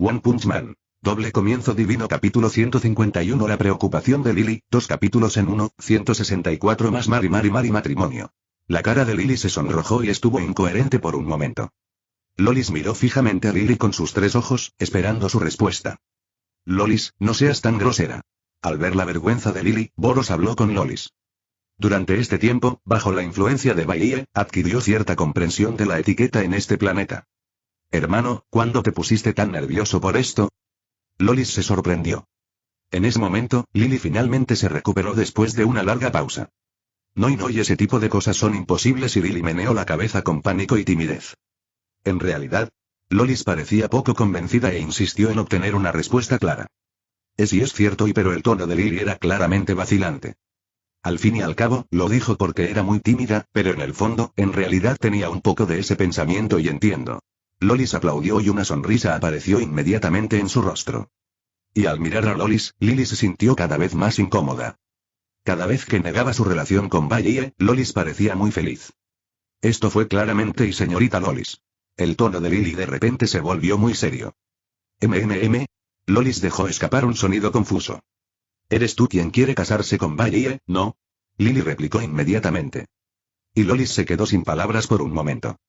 One Punch Man. Doble comienzo divino capítulo 151 La preocupación de Lily, 2 capítulos en uno, 164 más Mari matrimonio. La cara de Lily se sonrojó y estuvo incoherente por un momento. Lolis miró fijamente a Lily con sus 3 ojos, esperando su respuesta. Lolis, no seas tan grosera. Al ver la vergüenza de Lily, Boros habló con Lolis. Durante este tiempo, bajo la influencia de Baiye, adquirió cierta comprensión de la etiqueta en este planeta. Hermano, ¿cuándo te pusiste tan nervioso por esto? Lolis se sorprendió. En ese momento, Lily finalmente se recuperó después de una larga pausa. No y ese tipo de cosas son imposibles y Lily meneó la cabeza con pánico y timidez. En realidad, Lolis parecía poco convencida e insistió en obtener una respuesta clara. Es cierto pero el tono de Lily era claramente vacilante. Al fin y al cabo, lo dijo porque era muy tímida, pero en el fondo, en realidad tenía un poco de ese pensamiento y entiendo. Lolis aplaudió y una sonrisa apareció inmediatamente en su rostro. Y al mirar a Lolis, Lily se sintió cada vez más incómoda. Cada vez que negaba su relación con Baiye, Lolis parecía muy feliz. Esto fue claramente y señorita Lolis. El tono de Lily de repente se volvió muy serio. Lolis dejó escapar un sonido confuso. ¿Eres tú quien quiere casarse con Baiye, no? Lily replicó inmediatamente. Y Lolis se quedó sin palabras por un momento.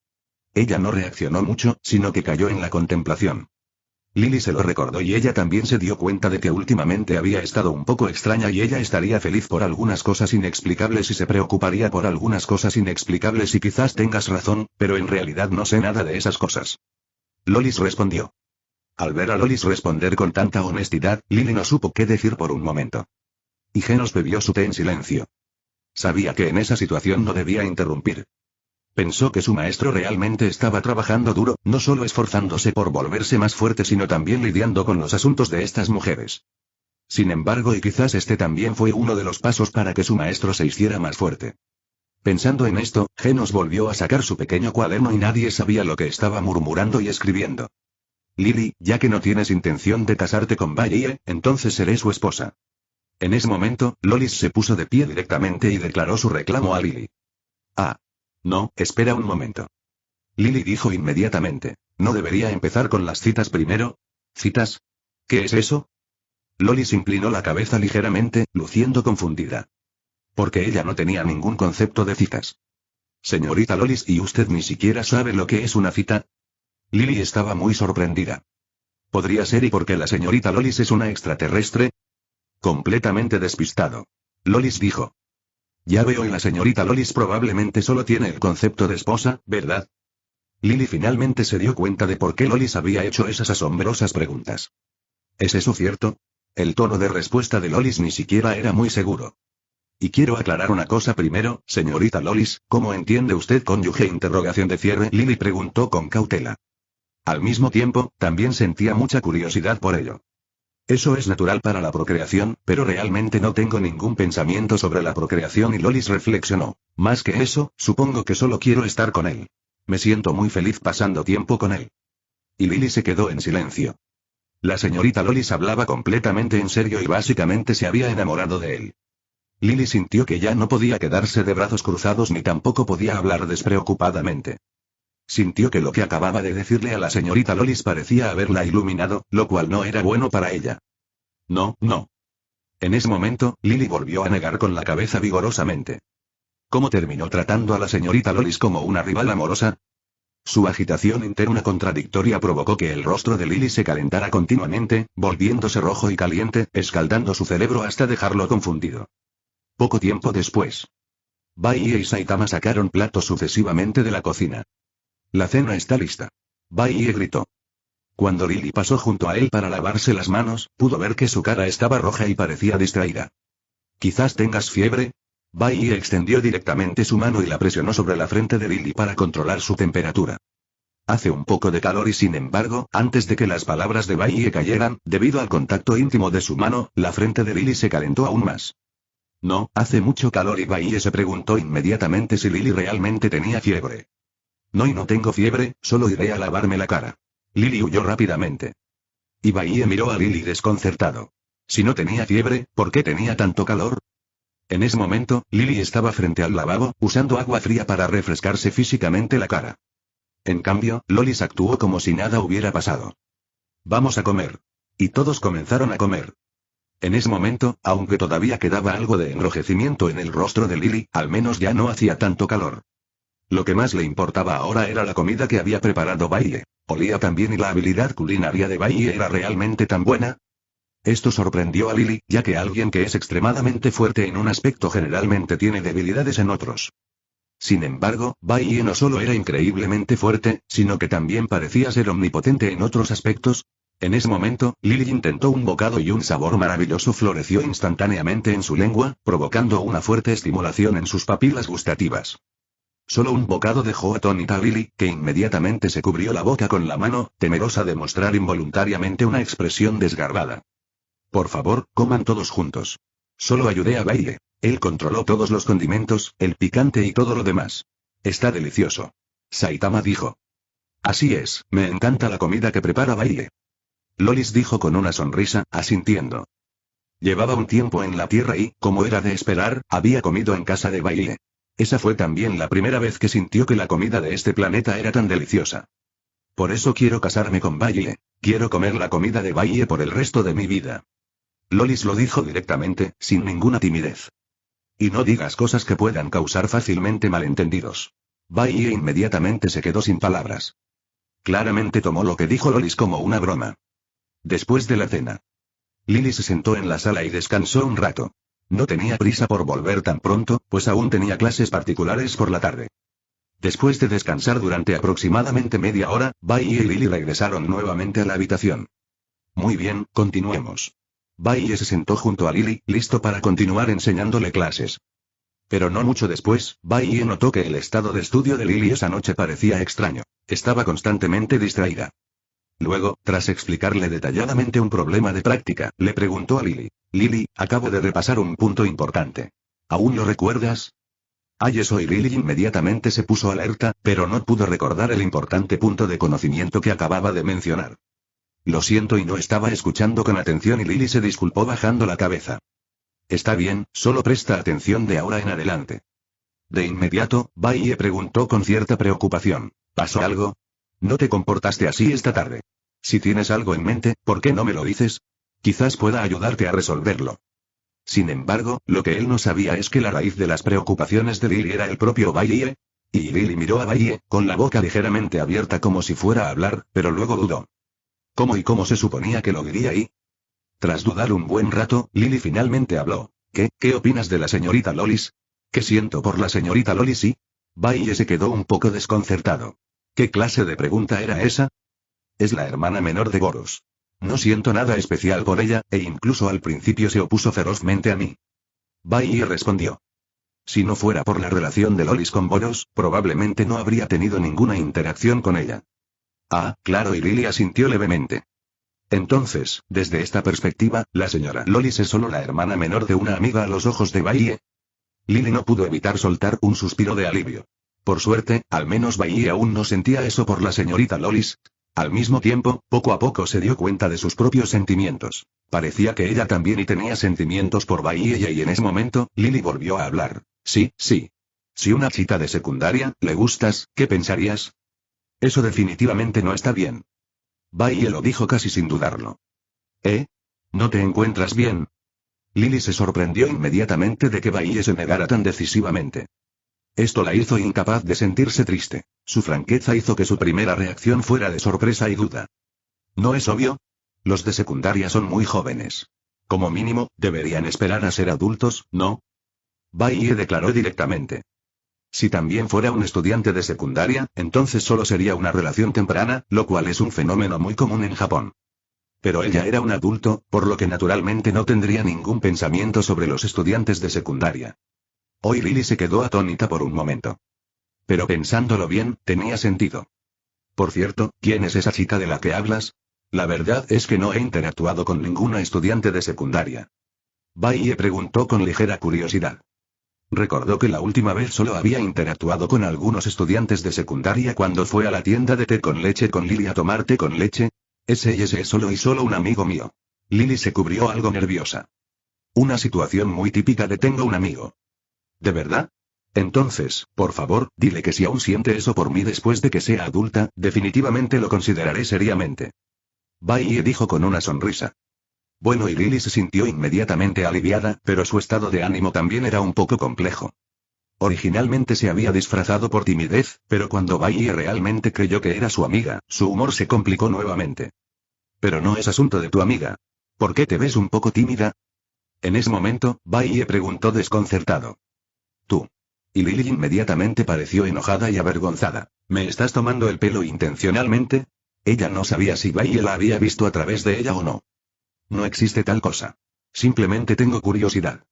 Ella no reaccionó mucho, sino que cayó en la contemplación. Lily se lo recordó y ella también se dio cuenta de que últimamente había estado un poco extraña y ella estaría feliz por algunas cosas inexplicables y se preocuparía por algunas cosas inexplicables y quizás tengas razón, pero en realidad no sé nada de esas cosas. Lolis respondió. Al ver a Lolis responder con tanta honestidad, Lily no supo qué decir por un momento. Y Genos bebió su té en silencio. Sabía que en esa situación no debía interrumpir. Pensó que su maestro realmente estaba trabajando duro, no solo esforzándose por volverse más fuerte sino también lidiando con los asuntos de estas mujeres. Sin embargo, y quizás este también fue uno de los pasos para que su maestro se hiciera más fuerte. Pensando en esto, Genos volvió a sacar su pequeño cuaderno y nadie sabía lo que estaba murmurando y escribiendo. Lily, ya que no tienes intención de casarte con Baiye, entonces seré su esposa. En ese momento, Lolis se puso de pie directamente y declaró su reclamo a Lily. Ah. No, espera un momento. Lily dijo inmediatamente. ¿No debería empezar con las citas primero? ¿Citas? ¿Qué es eso? Lolis inclinó la cabeza ligeramente, luciendo confundida. Porque ella no tenía ningún concepto de citas. Señorita Lolis, ¿y usted ni siquiera sabe lo que es una cita? Lily estaba muy sorprendida. ¿Podría ser y porque la señorita Lolis es una extraterrestre? Completamente despistado. Lolis dijo. Ya veo y la señorita Lolis probablemente solo tiene el concepto de esposa, ¿verdad? Lily finalmente se dio cuenta de por qué Lolis había hecho esas asombrosas preguntas. ¿Es eso cierto? El tono de respuesta de Lolis ni siquiera era muy seguro. Y quiero aclarar una cosa primero, señorita Lolis, ¿cómo entiende usted cónyuge interrogación de cierre? Lily preguntó con cautela. Al mismo tiempo, también sentía mucha curiosidad por ello. Eso es natural para la procreación, pero realmente no tengo ningún pensamiento sobre la procreación y Lolis reflexionó. Más que eso, supongo que solo quiero estar con él. Me siento muy feliz pasando tiempo con él. Y Lily se quedó en silencio. La señorita Lolis hablaba completamente en serio y básicamente se había enamorado de él. Lily sintió que ya no podía quedarse de brazos cruzados ni tampoco podía hablar despreocupadamente. Sintió que lo que acababa de decirle a la señorita Lolis parecía haberla iluminado, lo cual no era bueno para ella. No. En ese momento, Lily volvió a negar con la cabeza vigorosamente. ¿Cómo terminó tratando a la señorita Lolis como una rival amorosa? Su agitación interna contradictoria provocó que el rostro de Lily se calentara continuamente, volviéndose rojo y caliente, escaldando su cerebro hasta dejarlo confundido. Poco tiempo después, Baiye y Saitama sacaron platos sucesivamente de la cocina. La cena está lista. Baiye gritó. Cuando Lily pasó junto a él para lavarse las manos, pudo ver que su cara estaba roja y parecía distraída. ¿Quizás tengas fiebre? Baiye extendió directamente su mano y la presionó sobre la frente de Lily para controlar su temperatura. Hace un poco de calor y sin embargo, antes de que las palabras de Baiye cayeran, debido al contacto íntimo de su mano, la frente de Lily se calentó aún más. No, hace mucho calor y Baiye se preguntó inmediatamente si Lily realmente tenía fiebre. No y no tengo fiebre, solo iré a lavarme la cara. Lily huyó rápidamente. Y Baiye miró a Lily desconcertado. Si no tenía fiebre, ¿por qué tenía tanto calor? En ese momento, Lily estaba frente al lavabo, usando agua fría para refrescarse físicamente la cara. En cambio, Lolis actuó como si nada hubiera pasado. Vamos a comer. Y todos comenzaron a comer. En ese momento, aunque todavía quedaba algo de enrojecimiento en el rostro de Lily, al menos ya no hacía tanto calor. Lo que más le importaba ahora era la comida que había preparado Baie. Olía tan bien y la habilidad culinaria de Baie era realmente tan buena. Esto sorprendió a Lily, ya que alguien que es extremadamente fuerte en un aspecto generalmente tiene debilidades en otros. Sin embargo, Baie no solo era increíblemente fuerte, sino que también parecía ser omnipotente en otros aspectos. En ese momento, Lily intentó un bocado y un sabor maravilloso floreció instantáneamente en su lengua, provocando una fuerte estimulación en sus papilas gustativas. Solo un bocado dejó atónita a Lily, que inmediatamente se cubrió la boca con la mano, temerosa de mostrar involuntariamente una expresión desgarbada. Por favor, coman todos juntos. Solo ayudé a Baie. Él controló todos los condimentos, el picante y todo lo demás. Está delicioso. Saitama dijo. Así es, me encanta la comida que prepara Baie. Lolis dijo con una sonrisa, asintiendo. Llevaba un tiempo en la Tierra y, como era de esperar, había comido en casa de Baie. Esa fue también la primera vez que sintió que la comida de este planeta era tan deliciosa. Por eso quiero casarme con Baie. Quiero comer la comida de Baie por el resto de mi vida. Lolis lo dijo directamente, sin ninguna timidez. Y no digas cosas que puedan causar fácilmente malentendidos. Baie inmediatamente se quedó sin palabras. Claramente tomó lo que dijo Lolis como una broma. Después de la cena, Lily se sentó en la sala y descansó un rato. No tenía prisa por volver tan pronto, pues aún tenía clases particulares por la tarde. Después de descansar durante aproximadamente media hora, Baie y Lily regresaron nuevamente a la habitación. Muy bien, continuemos. Baie se sentó junto a Lily, listo para continuar enseñándole clases. Pero no mucho después, Baie notó que el estado de estudio de Lily esa noche parecía extraño. Estaba constantemente distraída. Luego, tras explicarle detalladamente un problema de práctica, le preguntó a Lily. Lily, acabo de repasar un punto importante. ¿Aún lo recuerdas? Eso y Lily inmediatamente se puso alerta, pero no pudo recordar el importante punto de conocimiento que acababa de mencionar. Lo siento y no estaba escuchando con atención y Lily se disculpó bajando la cabeza. Está bien, solo presta atención de ahora en adelante. De inmediato, Baie preguntó con cierta preocupación. ¿Pasó algo? No te comportaste así esta tarde. Si tienes algo en mente, ¿por qué no me lo dices? Quizás pueda ayudarte a resolverlo. Sin embargo, lo que él no sabía es que la raíz de las preocupaciones de Lily era el propio Baie. Y Lily miró a Baie, con la boca ligeramente abierta como si fuera a hablar, pero luego dudó. ¿Cómo y cómo se suponía que lo diría ahí? Tras dudar un buen rato, Lily finalmente habló. ¿Qué opinas de la señorita Lolis? ¿Qué siento por la señorita Lolis y? Baie se quedó un poco desconcertado. ¿Qué clase de pregunta era esa? Es la hermana menor de Boros. No siento nada especial por ella, e incluso al principio se opuso ferozmente a mí. Baie respondió. Si no fuera por la relación de Lolis con Boros, probablemente no habría tenido ninguna interacción con ella. Ah, claro, y Lily asintió levemente. Entonces, desde esta perspectiva, la señora Lolis es solo la hermana menor de una amiga a los ojos de Baie. Lily no pudo evitar soltar un suspiro de alivio. Por suerte, al menos Baie aún no sentía eso por la señorita Lolis. Al mismo tiempo, poco a poco se dio cuenta de sus propios sentimientos. Parecía que ella también y tenía sentimientos por Baie y en ese momento, Lily volvió a hablar. Sí. Si una chica de secundaria, le gustas, ¿qué pensarías? Eso definitivamente no está bien. Baie lo dijo casi sin dudarlo. ¿No te encuentras bien? Lily se sorprendió inmediatamente de que Baie se negara tan decisivamente. Esto la hizo incapaz de sentirse triste. Su franqueza hizo que su primera reacción fuera de sorpresa y duda. ¿No es obvio? Los de secundaria son muy jóvenes. Como mínimo, deberían esperar a ser adultos, ¿no? Baie declaró directamente. Si también fuera un estudiante de secundaria, entonces solo sería una relación temprana, lo cual es un fenómeno muy común en Japón. Pero ella era un adulto, por lo que naturalmente no tendría ningún pensamiento sobre los estudiantes de secundaria. Hoy Lily se quedó atónita por un momento. Pero pensándolo bien, tenía sentido. Por cierto, ¿quién es esa chica de la que hablas? La verdad es que no he interactuado con ninguna estudiante de secundaria. Baie preguntó con ligera curiosidad. Recordó que la última vez solo había interactuado con algunos estudiantes de secundaria cuando fue a la tienda de té con leche con Lily a tomar té con leche. Ese es solo un amigo mío. Lily se cubrió algo nerviosa. Una situación muy típica de tengo un amigo. ¿De verdad? Entonces, por favor, dile que si aún siente eso por mí después de que sea adulta, definitivamente lo consideraré seriamente. Bai dijo con una sonrisa. Bueno, y Lily se sintió inmediatamente aliviada, pero su estado de ánimo también era un poco complejo. Originalmente se había disfrazado por timidez, pero cuando Bai realmente creyó que era su amiga, su humor se complicó nuevamente. Pero no es asunto de tu amiga. ¿Por qué te ves un poco tímida? En ese momento, Bai preguntó desconcertado. Tú. Y Lily inmediatamente pareció enojada y avergonzada. ¿Me estás tomando el pelo intencionalmente? Ella no sabía si Bai la había visto a través de ella o no. No existe tal cosa. Simplemente tengo curiosidad.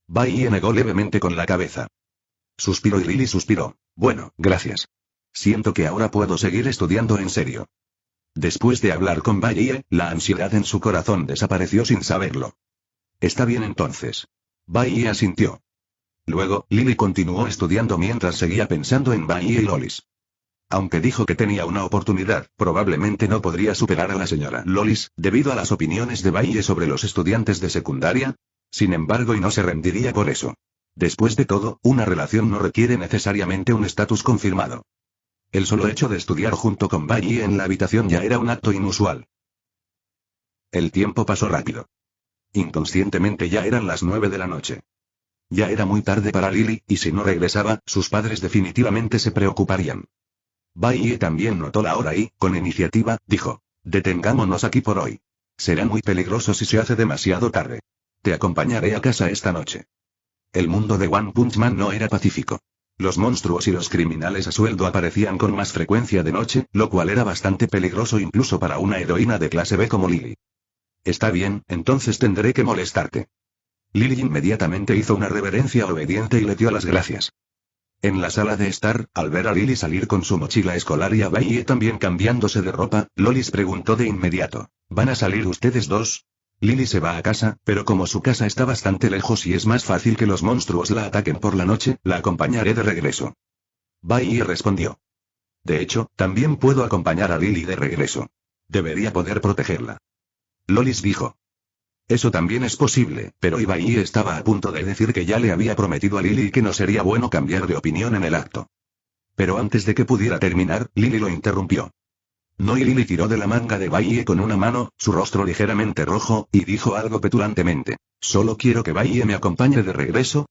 Bai negó levemente con la cabeza. Suspiró y Lily suspiró. Bueno, gracias. Siento que ahora puedo seguir estudiando en serio. Después de hablar con Bai, la ansiedad en su corazón desapareció sin saberlo. Está bien entonces. Bai asintió. Luego, Lily continuó estudiando mientras seguía pensando en Bai y Lolis. Aunque dijo que tenía una oportunidad, probablemente no podría superar a la señora Lolis, debido a las opiniones de Bai sobre los estudiantes de secundaria. Sin embargo, y no se rendiría por eso. Después de todo, una relación no requiere necesariamente un estatus confirmado. El solo hecho de estudiar junto con Bai en la habitación ya era un acto inusual. El tiempo pasó rápido. Inconscientemente ya eran las 9 de la noche. Ya era muy tarde para Lily, y si no regresaba, sus padres definitivamente se preocuparían. Bai también notó la hora y, con iniciativa, dijo: detengámonos aquí por hoy. Será muy peligroso si se hace demasiado tarde. Te acompañaré a casa esta noche. El mundo de One Punch Man no era pacífico. Los monstruos y los criminales a sueldo aparecían con más frecuencia de noche, lo cual era bastante peligroso incluso para una heroína de clase B como Lily. Está bien, entonces tendré que molestarte. Lily inmediatamente hizo una reverencia obediente y le dio las gracias. En la sala de estar, al ver a Lily salir con su mochila escolar y a Bai también cambiándose de ropa, Lolis preguntó de inmediato: ¿van a salir ustedes dos? Lily se va a casa, pero como su casa está bastante lejos y es más fácil que los monstruos la ataquen por la noche, la acompañaré de regreso. Bai respondió. De hecho, también puedo acompañar a Lily de regreso. Debería poder protegerla. Lolis dijo. Eso también es posible, pero Bai estaba a punto de decir que ya le había prometido a Lily que no sería bueno cambiar de opinión en el acto. Pero antes de que pudiera terminar, Lily lo interrumpió. No, y Lily tiró de la manga de Bai con una mano, su rostro ligeramente rojo, y dijo algo petulantemente: solo quiero que Bai me acompañe de regreso.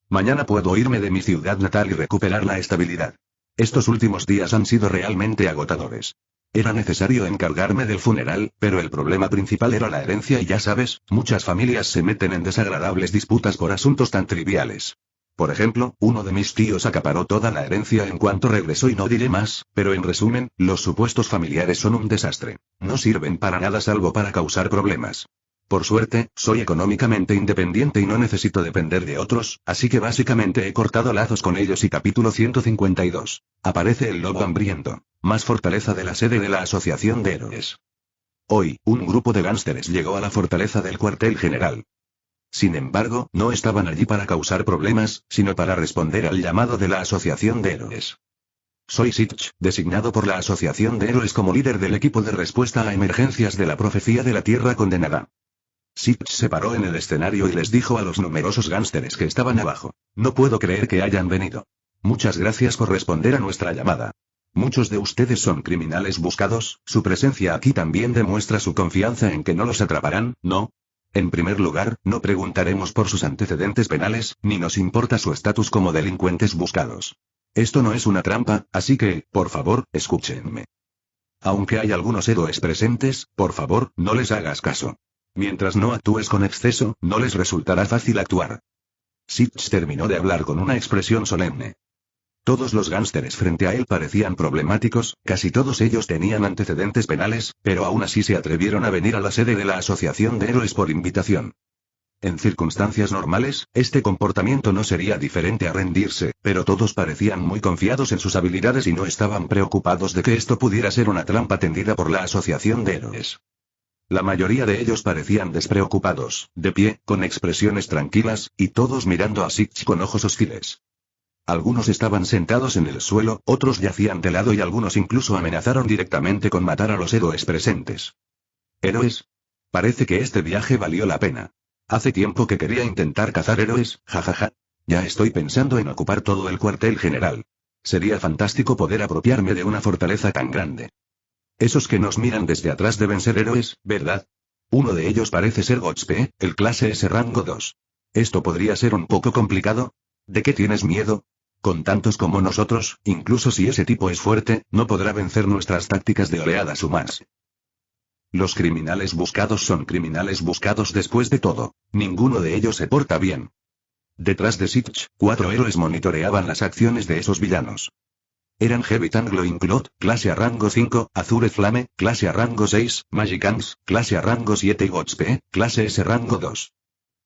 Mañana puedo irme de mi ciudad natal y recuperar la estabilidad. Estos últimos días han sido realmente agotadores. Era necesario encargarme del funeral, pero el problema principal era la herencia y ya sabes, muchas familias se meten en desagradables disputas por asuntos tan triviales. Por ejemplo, uno de mis tíos acaparó toda la herencia en cuanto regresó y no diré más, pero en resumen, los supuestos familiares son un desastre. No sirven para nada salvo para causar problemas. Por suerte, soy económicamente independiente y no necesito depender de otros, así que básicamente he cortado lazos con ellos. Y capítulo 152. Aparece el lobo hambriento. Más fortaleza de la sede de la Asociación de Héroes. Hoy, un grupo de gánsteres llegó a la fortaleza del cuartel general. Sin embargo, no estaban allí para causar problemas, sino para responder al llamado de la Asociación de Héroes. Soy Sitch, designado por la Asociación de Héroes como líder del equipo de respuesta a emergencias de la profecía de la Tierra Condenada. Sitch se paró en el escenario y les dijo a los numerosos gánsteres que estaban abajo: no puedo creer que hayan venido. Muchas gracias por responder a nuestra llamada. Muchos de ustedes son criminales buscados, su presencia aquí también demuestra su confianza en que no los atraparán, ¿no? En primer lugar, no preguntaremos por sus antecedentes penales, ni nos importa su estatus como delincuentes buscados. Esto no es una trampa, así que, por favor, escúchenme. Aunque hay algunos héroes presentes, por favor, no les hagas caso. Mientras no actúes con exceso, no les resultará fácil actuar. Sitch terminó de hablar con una expresión solemne. Todos los gánsteres frente a él parecían problemáticos, casi todos ellos tenían antecedentes penales, pero aún así se atrevieron a venir a la sede de la Asociación de Héroes por invitación. En circunstancias normales, este comportamiento no sería diferente a rendirse, pero todos parecían muy confiados en sus habilidades y no estaban preocupados de que esto pudiera ser una trampa tendida por la Asociación de Héroes. La mayoría de ellos parecían despreocupados, de pie, con expresiones tranquilas, y todos mirando a Sitch con ojos hostiles. Algunos estaban sentados en el suelo, otros yacían de lado y algunos incluso amenazaron directamente con matar a los héroes presentes. ¿Héroes? Parece que este viaje valió la pena. Hace tiempo que quería intentar cazar héroes, jajaja. Ya estoy pensando en ocupar todo el cuartel general. Sería fantástico poder apropiarme de una fortaleza tan grande. Esos que nos miran desde atrás deben ser héroes, ¿verdad? Uno de ellos parece ser Godspe, el clase S rango 2. ¿Esto podría ser un poco complicado? ¿De qué tienes miedo? Con tantos como nosotros, incluso si ese tipo es fuerte, no podrá vencer nuestras tácticas de oleadas humanas. Los criminales buscados son criminales buscados después de todo. Ninguno de ellos se porta bien. Detrás de Sitch, 4 héroes monitoreaban las acciones de esos villanos. Eran Heavy Tank Glowing Cloth, clase a rango 5, Azure Flame, clase a rango 6, Magic Hands, clase a rango 7 y Godspe, clase S rango 2.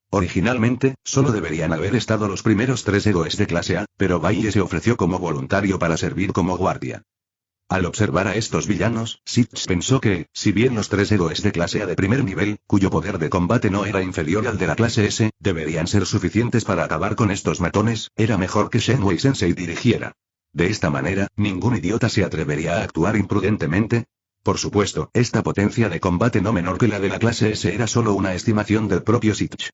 Originalmente, solo deberían haber estado los primeros 3 héroes de clase A, pero Bailey se ofreció como voluntario para servir como guardia. Al observar a estos villanos, Sitch pensó que, si bien los 3 héroes de clase A de primer nivel, cuyo poder de combate no era inferior al de la clase S, deberían ser suficientes para acabar con estos matones, era mejor que Shenwei Sensei dirigiera. De esta manera, ningún idiota se atrevería a actuar imprudentemente. Por supuesto, esta potencia de combate no menor que la de la clase S era solo una estimación del propio Sitch.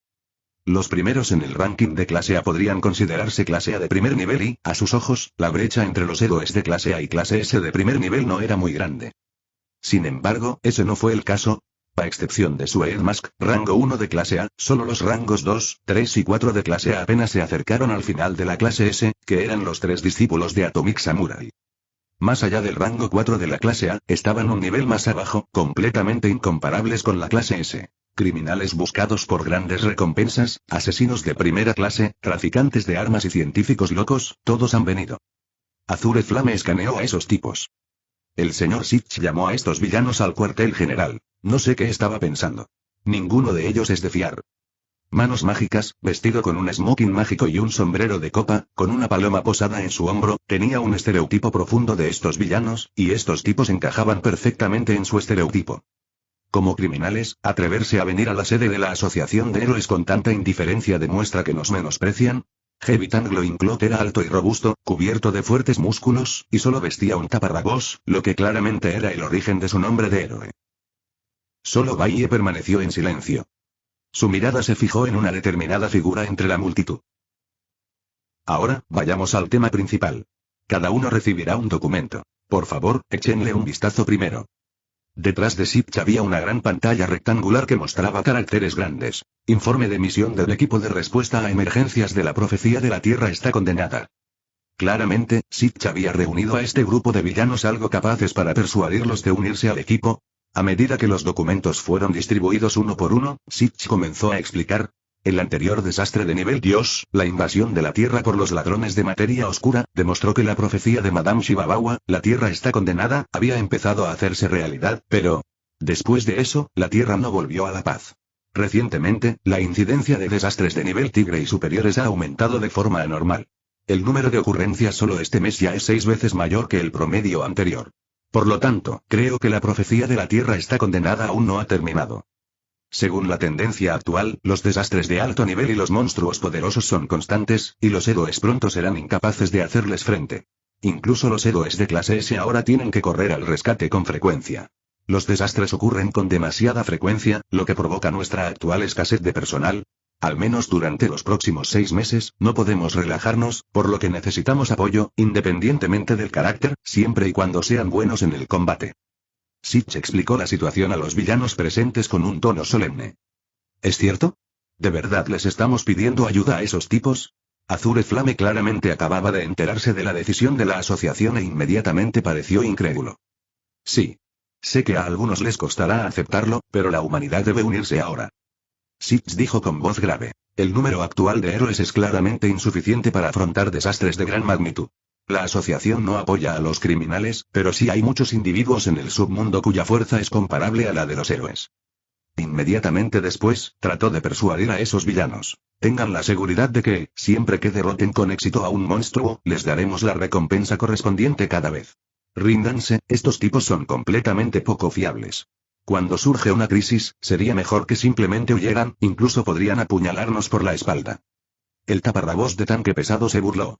Los primeros en el ranking de clase A podrían considerarse clase A de primer nivel y, a sus ojos, la brecha entre los héroes de clase A y clase S de primer nivel no era muy grande. Sin embargo, ese no fue el caso. A excepción de Suede Mask, rango 1 de clase A, solo los rangos 2, 3 y 4 de clase A apenas se acercaron al final de la clase S, que eran los 3 discípulos de Atomic Samurai. Más allá del rango 4 de la clase A, estaban un nivel más abajo, completamente incomparables con la clase S. Criminales buscados por grandes recompensas, asesinos de primera clase, traficantes de armas y científicos locos, todos han venido. Azure Flame escaneó a esos tipos. El señor Sitch llamó a estos villanos al cuartel general. No sé qué estaba pensando. Ninguno de ellos es de fiar. Manos mágicas, vestido con un smoking mágico y un sombrero de copa, con una paloma posada en su hombro, tenía un estereotipo profundo de estos villanos, y estos tipos encajaban perfectamente en su estereotipo. Como criminales, atreverse a venir a la sede de la Asociación de Héroes con tanta indiferencia demuestra que nos menosprecian. Heavy Tank Glowing Cloth era alto y robusto, cubierto de fuertes músculos, y solo vestía un taparrabos, lo que claramente era el origen de su nombre de héroe. Solo Bailey permaneció en silencio. Su mirada se fijó en una determinada figura entre la multitud. Ahora, vayamos al tema principal. Cada uno recibirá un documento. Por favor, échenle un vistazo primero. Detrás de Sitch había una gran pantalla rectangular que mostraba caracteres grandes. Informe de misión del equipo de respuesta a emergencias de la profecía de la Tierra está condenada. Claramente, Sitch había reunido a este grupo de villanos algo capaces para persuadirlos de unirse al equipo. A medida que los documentos fueron distribuidos uno por uno, Sitch comenzó a explicar. El anterior desastre de nivel Dios, la invasión de la Tierra por los ladrones de materia oscura, demostró que la profecía de Madame Shibabawa, la Tierra está condenada, había empezado a hacerse realidad, pero... después de eso, la Tierra no volvió a la paz. Recientemente, la incidencia de desastres de nivel Tigre y superiores ha aumentado de forma anormal. El número de ocurrencias solo este mes ya es 6 veces mayor que el promedio anterior. Por lo tanto, creo que la profecía de la Tierra está condenada aún no ha terminado. Según la tendencia actual, los desastres de alto nivel y los monstruos poderosos son constantes, y los héroes pronto serán incapaces de hacerles frente. Incluso los héroes de clase S ahora tienen que correr al rescate con frecuencia. Los desastres ocurren con demasiada frecuencia, lo que provoca nuestra actual escasez de personal. Al menos durante los próximos 6 meses, no podemos relajarnos, por lo que necesitamos apoyo, independientemente del carácter, siempre y cuando sean buenos en el combate. Sitch explicó la situación a los villanos presentes con un tono solemne. ¿Es cierto? ¿De verdad les estamos pidiendo ayuda a esos tipos? Azure Flame claramente acababa de enterarse de la decisión de la asociación e inmediatamente pareció incrédulo. Sí. Sé que a algunos les costará aceptarlo, pero la humanidad debe unirse ahora. Sitch dijo con voz grave. El número actual de héroes es claramente insuficiente para afrontar desastres de gran magnitud. La asociación no apoya a los criminales, pero sí hay muchos individuos en el submundo cuya fuerza es comparable a la de los héroes. Inmediatamente después, trató de persuadir a esos villanos. Tengan la seguridad de que, siempre que derroten con éxito a un monstruo, les daremos la recompensa correspondiente cada vez. Ríndanse, estos tipos son completamente poco fiables. Cuando surge una crisis, sería mejor que simplemente huyeran, incluso podrían apuñalarnos por la espalda. El taparrabos de tanque pesado se burló.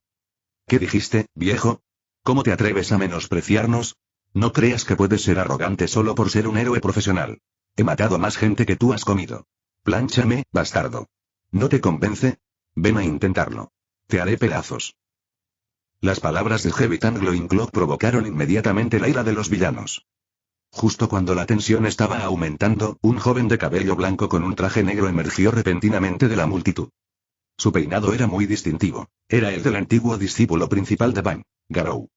¿Qué dijiste, viejo? ¿Cómo te atreves a menospreciarnos? No creas que puedes ser arrogante solo por ser un héroe profesional. He matado a más gente que tú has comido. Plánchame, bastardo. ¿No te convence? Ven a intentarlo. Te haré pedazos. Las palabras de Heavy Tank Glowing Cloth provocaron inmediatamente la ira de los villanos. Justo cuando la tensión estaba aumentando, un joven de cabello blanco con un traje negro emergió repentinamente de la multitud. Su peinado era muy distintivo. Era el del antiguo discípulo principal de Bang, Garou.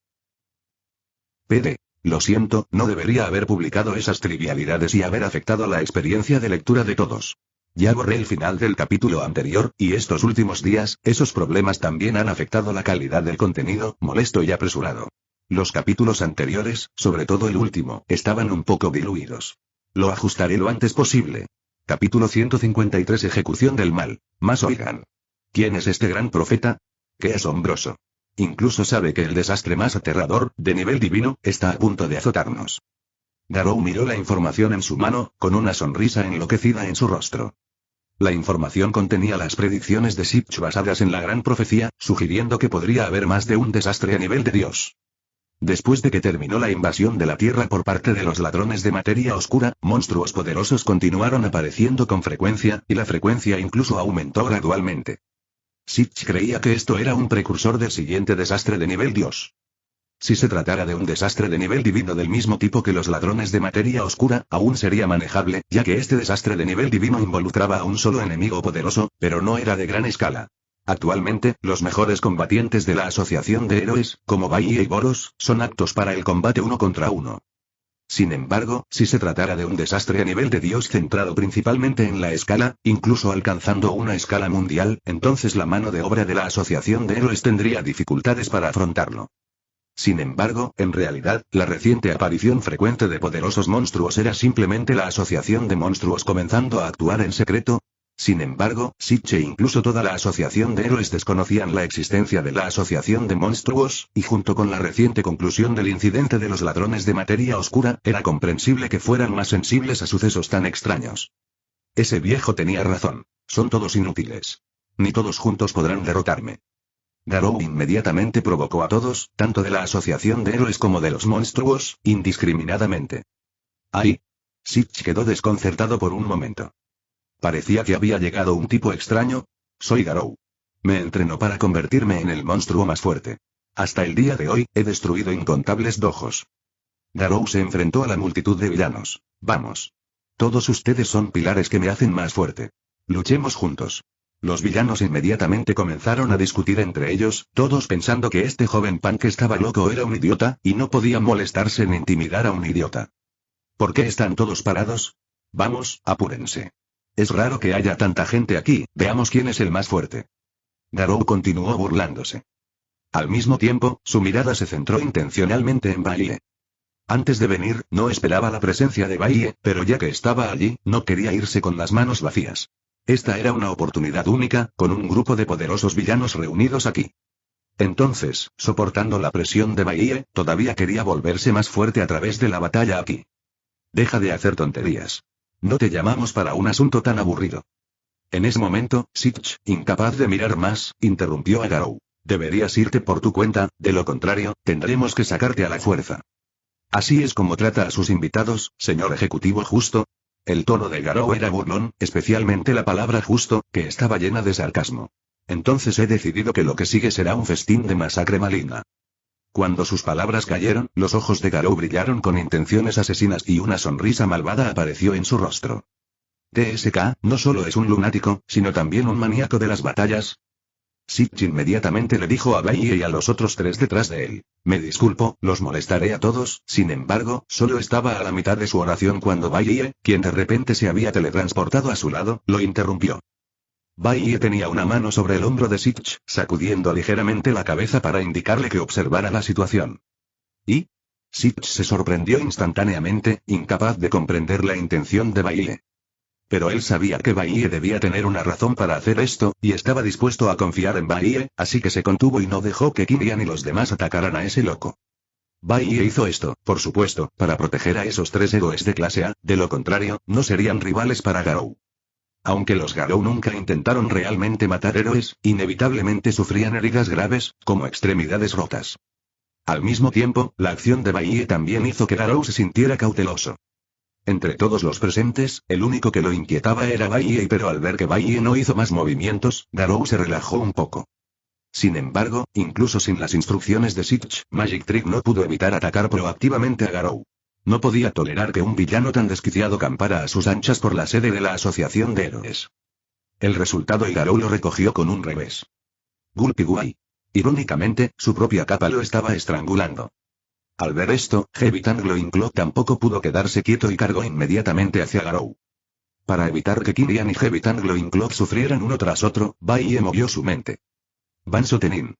Lo siento, no debería haber publicado esas trivialidades y haber afectado la experiencia de lectura de todos. Ya borré el final del capítulo anterior, y estos últimos días, esos problemas también han afectado la calidad del contenido, molesto y apresurado. Los capítulos anteriores, sobre todo el último, estaban un poco diluidos. Lo ajustaré lo antes posible. Capítulo 153 Ejecución del mal. Más oigan. ¿Quién es este gran profeta? ¡Qué asombroso! Incluso sabe que el desastre más aterrador, de nivel divino, está a punto de azotarnos. Garou miró la información en su mano, con una sonrisa enloquecida en su rostro. La información contenía las predicciones de Sitch basadas en la gran profecía, sugiriendo que podría haber más de un desastre a nivel de Dios. Después de que terminó la invasión de la Tierra por parte de los ladrones de materia oscura, monstruos poderosos continuaron apareciendo con frecuencia, y la frecuencia incluso aumentó gradualmente. Sitch creía que esto era un precursor del siguiente desastre de nivel Dios. Si se tratara de un desastre de nivel divino del mismo tipo que los ladrones de materia oscura, aún sería manejable, ya que este desastre de nivel divino involucraba a un solo enemigo poderoso, pero no era de gran escala. Actualmente, los mejores combatientes de la Asociación de Héroes, como Bai y Boros, son aptos para el combate uno contra uno. Sin embargo, si se tratara de un desastre a nivel de Dios centrado principalmente en la escala, incluso alcanzando una escala mundial, entonces la mano de obra de la Asociación de Héroes tendría dificultades para afrontarlo. Sin embargo, en realidad, la reciente aparición frecuente de poderosos monstruos era simplemente la asociación de monstruos comenzando a actuar en secreto. Sin embargo, Sitch e incluso toda la asociación de héroes desconocían la existencia de la asociación de monstruos, y junto con la reciente conclusión del incidente de los ladrones de materia oscura, era comprensible que fueran más sensibles a sucesos tan extraños. Ese viejo tenía razón. Son todos inútiles. Ni todos juntos podrán derrotarme. Garou inmediatamente provocó a todos, tanto de la asociación de héroes como de los monstruos, indiscriminadamente. ¡Ay! Sitch quedó desconcertado por un momento. Parecía que había llegado un tipo extraño. Soy Garou. Me entrenó para convertirme en el monstruo más fuerte. Hasta el día de hoy, he destruido incontables dojos. Garou se enfrentó a la multitud de villanos. Vamos. Todos ustedes son pilares que me hacen más fuerte. Luchemos juntos. Los villanos inmediatamente comenzaron a discutir entre ellos, todos pensando que este joven punk estaba loco o era un idiota, y no podían molestarse en intimidar a un idiota. ¿Por qué están todos parados? Vamos, apúrense. Es raro que haya tanta gente aquí, veamos quién es el más fuerte. Garou continuó burlándose. Al mismo tiempo, su mirada se centró intencionalmente en Baie. Antes de venir, no esperaba la presencia de Baie, pero ya que estaba allí, no quería irse con las manos vacías. Esta era una oportunidad única, con un grupo de poderosos villanos reunidos aquí. Entonces, soportando la presión de Baie, todavía quería volverse más fuerte a través de la batalla aquí. Deja de hacer tonterías. No te llamamos para un asunto tan aburrido. En ese momento, Sitch, incapaz de mirar más, interrumpió a Garou. Deberías irte por tu cuenta, de lo contrario, tendremos que sacarte a la fuerza. Así es como trata a sus invitados, señor ejecutivo justo. El tono de Garou era burlón, especialmente la palabra justo, que estaba llena de sarcasmo. Entonces he decidido que lo que sigue será un festín de masacre maligna. Cuando sus palabras cayeron, los ojos de Garou brillaron con intenciones asesinas y una sonrisa malvada apareció en su rostro. TSK, no solo es un lunático, sino también un maníaco de las batallas. Sitch inmediatamente le dijo a Baie y a los otros tres detrás de él. Me disculpo, los molestaré a todos, sin embargo, solo estaba a la mitad de su oración cuando Baie, quien de repente se había teletransportado a su lado, lo interrumpió. Baie tenía una mano sobre el hombro de Sitch, sacudiendo ligeramente la cabeza para indicarle que observara la situación. ¿Y? Sitch se sorprendió instantáneamente, incapaz de comprender la intención de Baie. Pero él sabía que Baie debía tener una razón para hacer esto, y estaba dispuesto a confiar en Baie, así que se contuvo y no dejó que Kirian y los demás atacaran a ese loco. Baie hizo esto, por supuesto, para proteger a esos tres héroes de clase A, de lo contrario, no serían rivales para Garou. Aunque los Garou nunca intentaron realmente matar héroes, inevitablemente sufrían heridas graves, como extremidades rotas. Al mismo tiempo, la acción de Baie también hizo que Garou se sintiera cauteloso. Entre todos los presentes, el único que lo inquietaba era Baie, pero al ver que Baie no hizo más movimientos, Garou se relajó un poco. Sin embargo, incluso sin las instrucciones de Sitch, Magic Trick no pudo evitar atacar proactivamente a Garou. No podía tolerar que un villano tan desquiciado campara a sus anchas por la sede de la Asociación de Héroes. El resultado y Garou lo recogió con un revés. Gulpi Guay. Irónicamente, su propia capa lo estaba estrangulando. Al ver esto, Heavy Glowing Claw tampoco pudo quedarse quieto y cargó inmediatamente hacia Garou. Para evitar que Kirian y Heavy Glowing Claw sufrieran uno tras otro, Baiye movió su mente. Banso Tenin.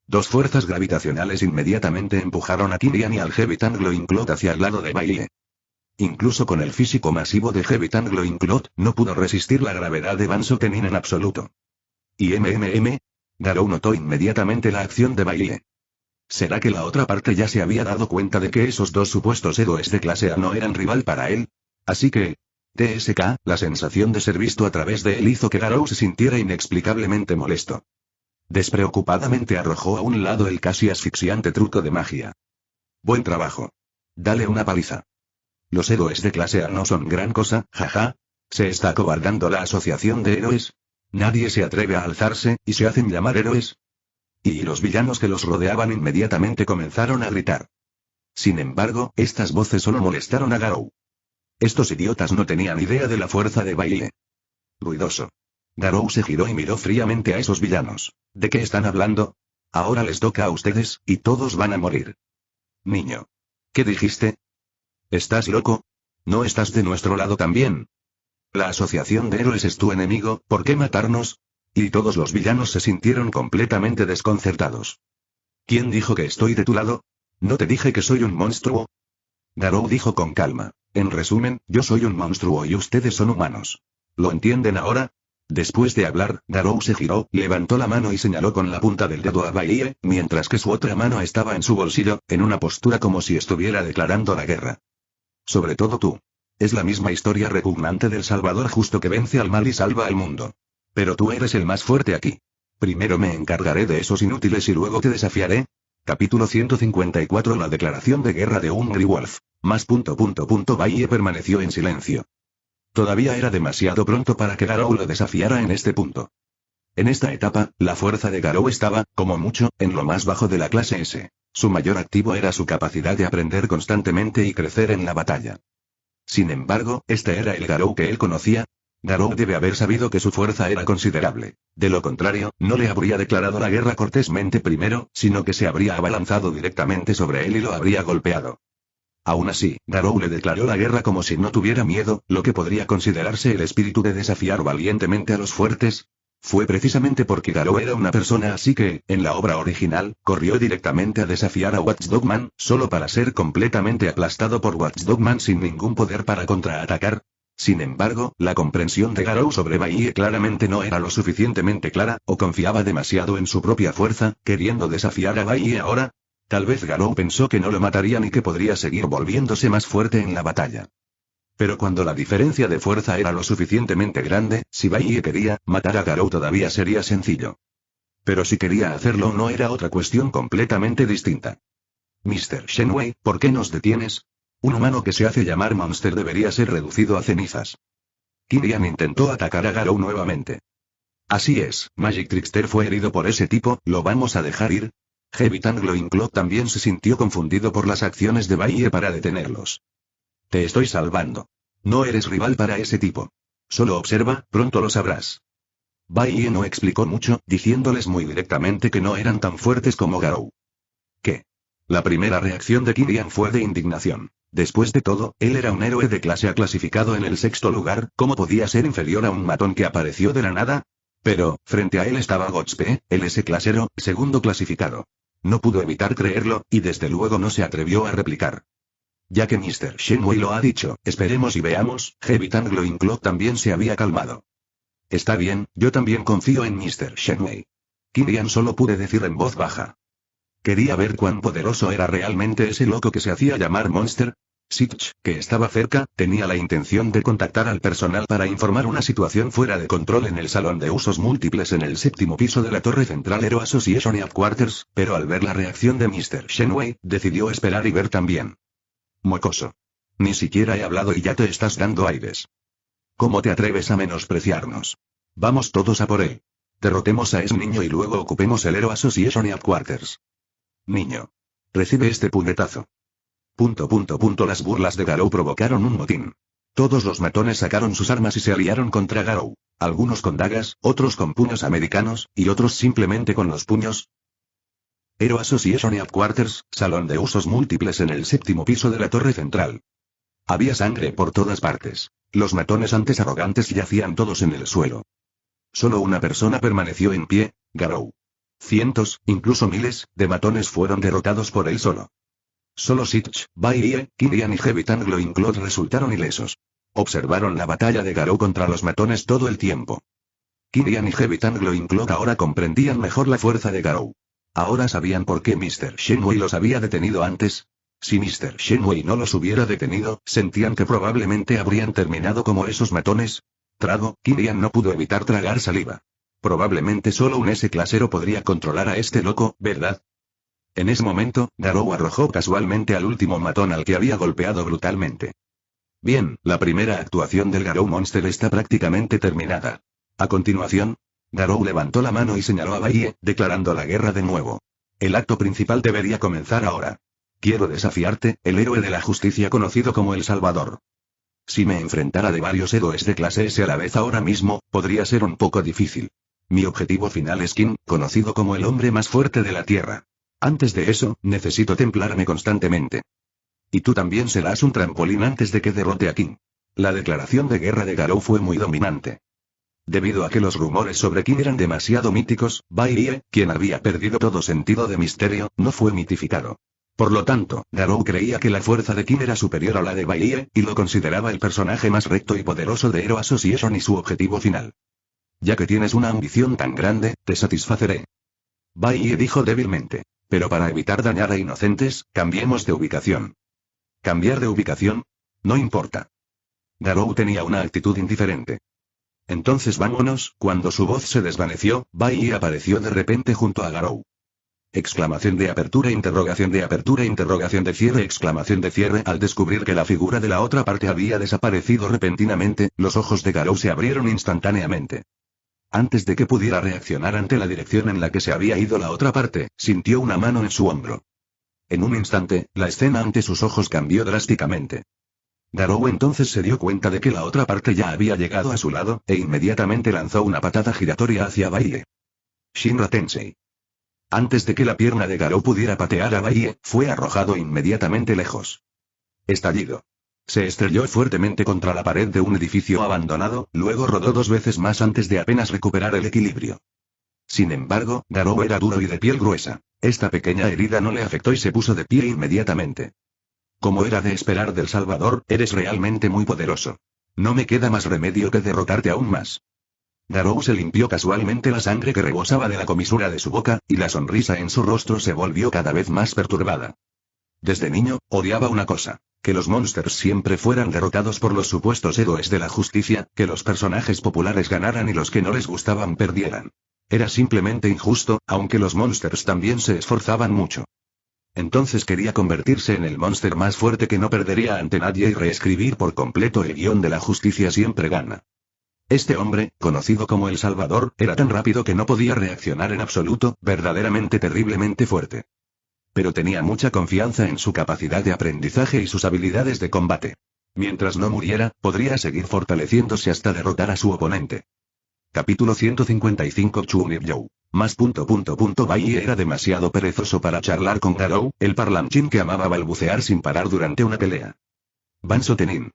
Dos fuerzas gravitacionales inmediatamente empujaron a Kirian y al Heavy Glowing Claw hacia el lado de Baiye. Incluso con el físico masivo de Heavy Glowing Claw, no pudo resistir la gravedad de Banso Tenin en absoluto. Y Garou notó inmediatamente la acción de Baiye. ¿Será que la otra parte ya se había dado cuenta de que esos dos supuestos héroes de clase A no eran rival para él? Así que... TSK, la sensación de ser visto a través de él hizo que Garou se sintiera inexplicablemente molesto. Despreocupadamente arrojó a un lado el casi asfixiante truco de magia. Buen trabajo. Dale una paliza. Los héroes de clase A no son gran cosa, jaja. ¿Se está acobardando la asociación de héroes? Nadie se atreve a alzarse, y se hacen llamar héroes. Y los villanos que los rodeaban inmediatamente comenzaron a gritar. Sin embargo, estas voces solo molestaron a Garou. Estos idiotas no tenían idea de la fuerza de Baiye. Ruidoso. Garou se giró y miró fríamente a esos villanos. ¿De qué están hablando? Ahora les toca a ustedes, y todos van a morir. Niño. ¿Qué dijiste? ¿Estás loco? ¿No estás de nuestro lado también? La asociación de héroes es tu enemigo, ¿por qué matarnos? Y todos los villanos se sintieron completamente desconcertados. ¿Quién dijo que estoy de tu lado? ¿No te dije que soy un monstruo? Garou dijo con calma. En resumen, yo soy un monstruo y ustedes son humanos. ¿Lo entienden ahora? Después de hablar, Garou se giró, levantó la mano y señaló con la punta del dedo a Baiye, mientras que su otra mano estaba en su bolsillo, en una postura como si estuviera declarando la guerra. Sobre todo tú. Es la misma historia repugnante del Salvador justo que vence al mal y salva al mundo. Pero tú eres el más fuerte aquí. Primero me encargaré de esos inútiles y luego te desafiaré. Capítulo 154. La declaración de guerra de Hungry Wolf. Baiye permaneció en silencio. Todavía era demasiado pronto para que Garou lo desafiara en este punto. En esta etapa, la fuerza de Garou estaba, como mucho, en lo más bajo de la clase S. Su mayor activo era su capacidad de aprender constantemente y crecer en la batalla. Sin embargo, este era el Garou que él conocía. Garou debe haber sabido que su fuerza era considerable. De lo contrario, no le habría declarado la guerra cortésmente primero, sino que se habría abalanzado directamente sobre él y lo habría golpeado. Aún así, Garou le declaró la guerra como si no tuviera miedo, lo que podría considerarse el espíritu de desafiar valientemente a los fuertes. Fue precisamente porque Garou era una persona así que, en la obra original, corrió directamente a desafiar a Watchdogman, solo para ser completamente aplastado por Watchdogman sin ningún poder para contraatacar. Sin embargo, la comprensión de Garou sobre Baiye claramente no era lo suficientemente clara, o confiaba demasiado en su propia fuerza, queriendo desafiar a Baiye ahora. Tal vez Garou pensó que no lo matarían y que podría seguir volviéndose más fuerte en la batalla. Pero cuando la diferencia de fuerza era lo suficientemente grande, si Baiye quería, matar a Garou todavía sería sencillo. Pero si quería hacerlo no era otra cuestión completamente distinta. Mr. Shenwei, ¿por qué nos detienes? Un humano que se hace llamar Monster debería ser reducido a cenizas. Kirian intentó atacar a Garou nuevamente. Así es, Magic Trickster fue herido por ese tipo, ¿lo vamos a dejar ir? Heavy Glowing Claw también se sintió confundido por las acciones de Baiye para detenerlos. Te estoy salvando. No eres rival para ese tipo. Solo observa, pronto lo sabrás. Baiye no explicó mucho, diciéndoles muy directamente que no eran tan fuertes como Garou. ¿Qué? La primera reacción de Kirian fue de indignación. Después de todo, él era un héroe de clase A clasificado en el 6º lugar, ¿cómo podía ser inferior a un matón que apareció de la nada? Pero, frente a él estaba Gotspe, el S-clasero, segundo clasificado. No pudo evitar creerlo, y desde luego no se atrevió a replicar. Ya que Mr. Shenwei lo ha dicho, esperemos y veamos. Heavy Glowing Claw también se había calmado. Está bien, yo también confío en Mr. Shenwei. Kirian solo pude decir en voz baja. Quería ver cuán poderoso era realmente ese loco que se hacía llamar Monster. Sitch, que estaba cerca, tenía la intención de contactar al personal para informar una situación fuera de control en el salón de usos múltiples en el 7º piso de la Torre Central Hero Association Headquarters, pero al ver la reacción de Mr. Shenwei, decidió esperar y ver también. Mocoso. Ni siquiera he hablado y ya te estás dando aires. ¿Cómo te atreves a menospreciarnos? Vamos todos a por él. Derrotemos a ese niño y luego ocupemos el Hero Association Headquarters. Niño. Recibe este puñetazo. Las burlas de Garou provocaron un motín. Todos los matones sacaron sus armas y se aliaron contra Garou. Algunos con dagas, otros con puños americanos, y otros simplemente con los puños. Hero Association Headquarters, salón de usos múltiples en el 7º piso de la torre central. Había sangre por todas partes. Los matones antes arrogantes yacían todos en el suelo. Solo una persona permaneció en pie, Garou. Cientos, incluso miles, de matones fueron derrotados por él solo. Solo Sitch, Bai, Kilian y Heavy Tangloinclod resultaron ilesos. Observaron la batalla de Garou contra los matones todo el tiempo. Kilian y Heavy Tangloinclod ahora comprendían mejor la fuerza de Garou. Ahora sabían por qué Mr. Shenwei los había detenido antes. Si Mr. Shenwei no los hubiera detenido, sentían que probablemente habrían terminado como esos matones. Trago, Kilian no pudo evitar tragar saliva. Probablemente solo un S-clasero podría controlar a este loco, ¿verdad? En ese momento, Garou arrojó casualmente al último matón al que había golpeado brutalmente. Bien, la primera actuación del Garou Monster está prácticamente terminada. A continuación, Garou levantó la mano y señaló a Bai, declarando la guerra de nuevo. El acto principal debería comenzar ahora. Quiero desafiarte, el héroe de la justicia conocido como El Salvador. Si me enfrentara de varios héroes de clase S a la vez ahora mismo, podría ser un poco difícil. Mi objetivo final es King, conocido como el hombre más fuerte de la Tierra. Antes de eso, necesito templarme constantemente. Y tú también serás un trampolín antes de que derrote a King. La declaración de guerra de Garou fue muy dominante. Debido a que los rumores sobre King eran demasiado míticos, Bai, quien había perdido todo sentido de misterio, no fue mitificado. Por lo tanto, Garou creía que la fuerza de King era superior a la de Bai, y lo consideraba el personaje más recto y poderoso de Hero Association y su objetivo final. Ya que tienes una ambición tan grande, te satisfaceré. Bai dijo débilmente. Pero para evitar dañar a inocentes, cambiemos de ubicación. ¿Cambiar de ubicación? No importa. Garou tenía una actitud indiferente. Entonces vámonos. Cuando su voz se desvaneció, Bai apareció de repente junto a Garou. Exclamación de apertura, interrogación de cierre, exclamación de cierre. Al descubrir que la figura de la otra parte había desaparecido repentinamente, los ojos de Garou se abrieron instantáneamente. Antes de que pudiera reaccionar ante la dirección en la que se había ido la otra parte, sintió una mano en su hombro. En un instante, la escena ante sus ojos cambió drásticamente. Garou entonces se dio cuenta de que la otra parte ya había llegado a su lado, e inmediatamente lanzó una patada giratoria hacia Bai. Shinra Tensei. Antes de que la pierna de Garou pudiera patear a Bai, fue arrojado inmediatamente lejos. Estallido. Se estrelló fuertemente contra la pared de un edificio abandonado, luego rodó 2 veces más antes de apenas recuperar el equilibrio. Sin embargo, Garou era duro y de piel gruesa. Esta pequeña herida no le afectó y se puso de pie inmediatamente. Como era de esperar del Salvador, eres realmente muy poderoso. No me queda más remedio que derrotarte aún más. Garou se limpió casualmente la sangre que rebosaba de la comisura de su boca, y la sonrisa en su rostro se volvió cada vez más perturbada. Desde niño, odiaba una cosa. Que los monsters siempre fueran derrotados por los supuestos héroes de la justicia, que los personajes populares ganaran y los que no les gustaban perdieran. Era simplemente injusto, aunque los monsters también se esforzaban mucho. Entonces quería convertirse en el monster más fuerte que no perdería ante nadie y reescribir por completo el guión de la justicia siempre gana. Este hombre, conocido como El Salvador, era tan rápido que no podía reaccionar en absoluto, verdaderamente terriblemente fuerte. Pero tenía mucha confianza en su capacidad de aprendizaje y sus habilidades de combate. Mientras no muriera, podría seguir fortaleciéndose hasta derrotar a su oponente. Capítulo 155 Chunibyo. Bai era demasiado perezoso para charlar con Garou, el parlanchín que amaba balbucear sin parar durante una pelea. Banso Tenin.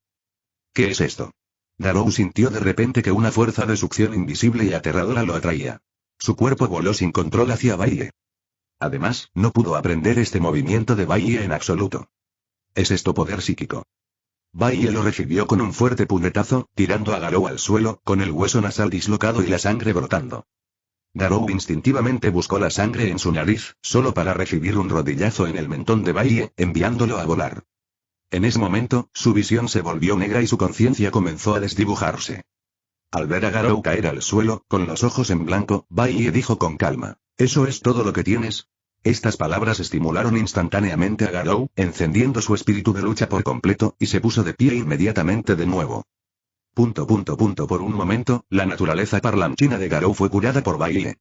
¿Qué es esto? Garou sintió de repente que una fuerza de succión invisible y aterradora lo atraía. Su cuerpo voló sin control hacia Bai. Además, no pudo aprender este movimiento de Bai en absoluto. ¿Es esto poder psíquico? Bai lo recibió con un fuerte puñetazo, tirando a Garou al suelo, con el hueso nasal dislocado y la sangre brotando. Garou instintivamente buscó la sangre en su nariz, solo para recibir un rodillazo en el mentón de Bai, enviándolo a volar. En ese momento, su visión se volvió negra y su conciencia comenzó a desdibujarse. Al ver a Garou caer al suelo, con los ojos en blanco, Bai dijo con calma, ¿eso es todo lo que tienes? Estas palabras estimularon instantáneamente a Garou, encendiendo su espíritu de lucha por completo, y se puso de pie inmediatamente de nuevo. Por un momento, la naturaleza parlanchina de Garou fue curada por Bai.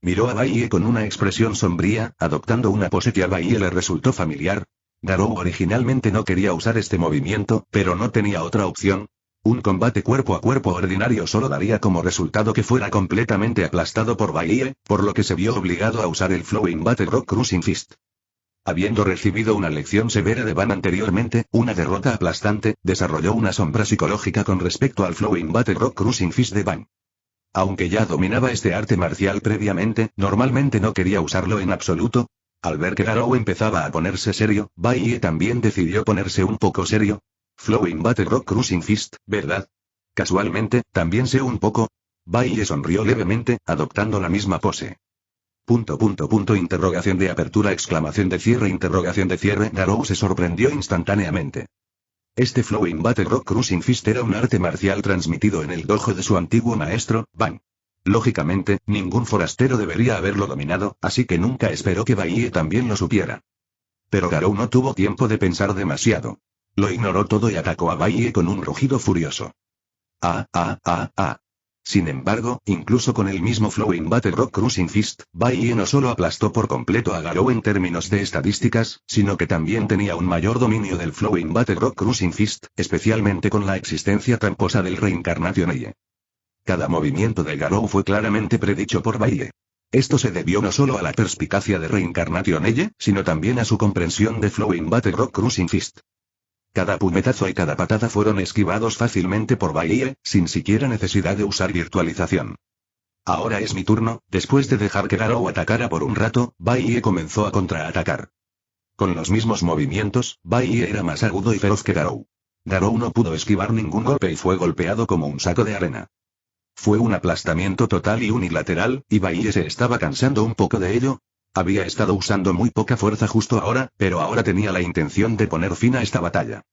Miró a Bai con una expresión sombría, adoptando una pose que a Bai le resultó familiar. Garou originalmente no quería usar este movimiento, pero no tenía otra opción. Un combate cuerpo a cuerpo ordinario solo daría como resultado que fuera completamente aplastado por Bailie, por lo que se vio obligado a usar el Flowing Battle Rock Cruising Fist. Habiendo recibido una lección severa de Van anteriormente, una derrota aplastante, desarrolló una sombra psicológica con respecto al Flowing Battle Rock Cruising Fist de Van. Aunque ya dominaba este arte marcial previamente, normalmente no quería usarlo en absoluto. Al ver que Garou empezaba a ponerse serio, Bailie también decidió ponerse un poco serio. Flowing Battle Rock Cruising Fist, ¿verdad? Casualmente, también sé un poco. Bailie sonrió levemente, adoptando la misma pose. Interrogación de apertura exclamación de cierre Garou se sorprendió instantáneamente. Este Flowing Battle Rock Cruising Fist era un arte marcial transmitido en el dojo de su antiguo maestro, Van. Lógicamente, ningún forastero debería haberlo dominado, así que nunca esperó que Bailie también lo supiera. Pero Garou no tuvo tiempo de pensar demasiado. Lo ignoró todo y atacó a Bailie con un rugido furioso. Sin embargo, incluso con el mismo Flowing Battle Rock Cruising Fist, Bailie no solo aplastó por completo a Garou en términos de estadísticas, sino que también tenía un mayor dominio del Flowing Battle Rock Cruising Fist, especialmente con la existencia tramposa del Reincarnation Eye. Cada movimiento de Garou fue claramente predicho por Bailie. Esto se debió no solo a la perspicacia de Reincarnation Eye, sino también a su comprensión de Flowing Battle Rock Cruising Fist. Cada puñetazo y cada patada fueron esquivados fácilmente por Bailie, sin siquiera necesidad de usar virtualización. Ahora es mi turno. Después de dejar que Garou atacara por un rato, Bailie comenzó a contraatacar. Con los mismos movimientos, Bailie era más agudo y feroz que Garou. Garou no pudo esquivar ningún golpe y fue golpeado como un saco de arena. Fue un aplastamiento total y unilateral, y Bailie se estaba cansando un poco de ello. Había estado usando muy poca fuerza justo ahora, pero ahora tenía la intención de poner fin a esta batalla.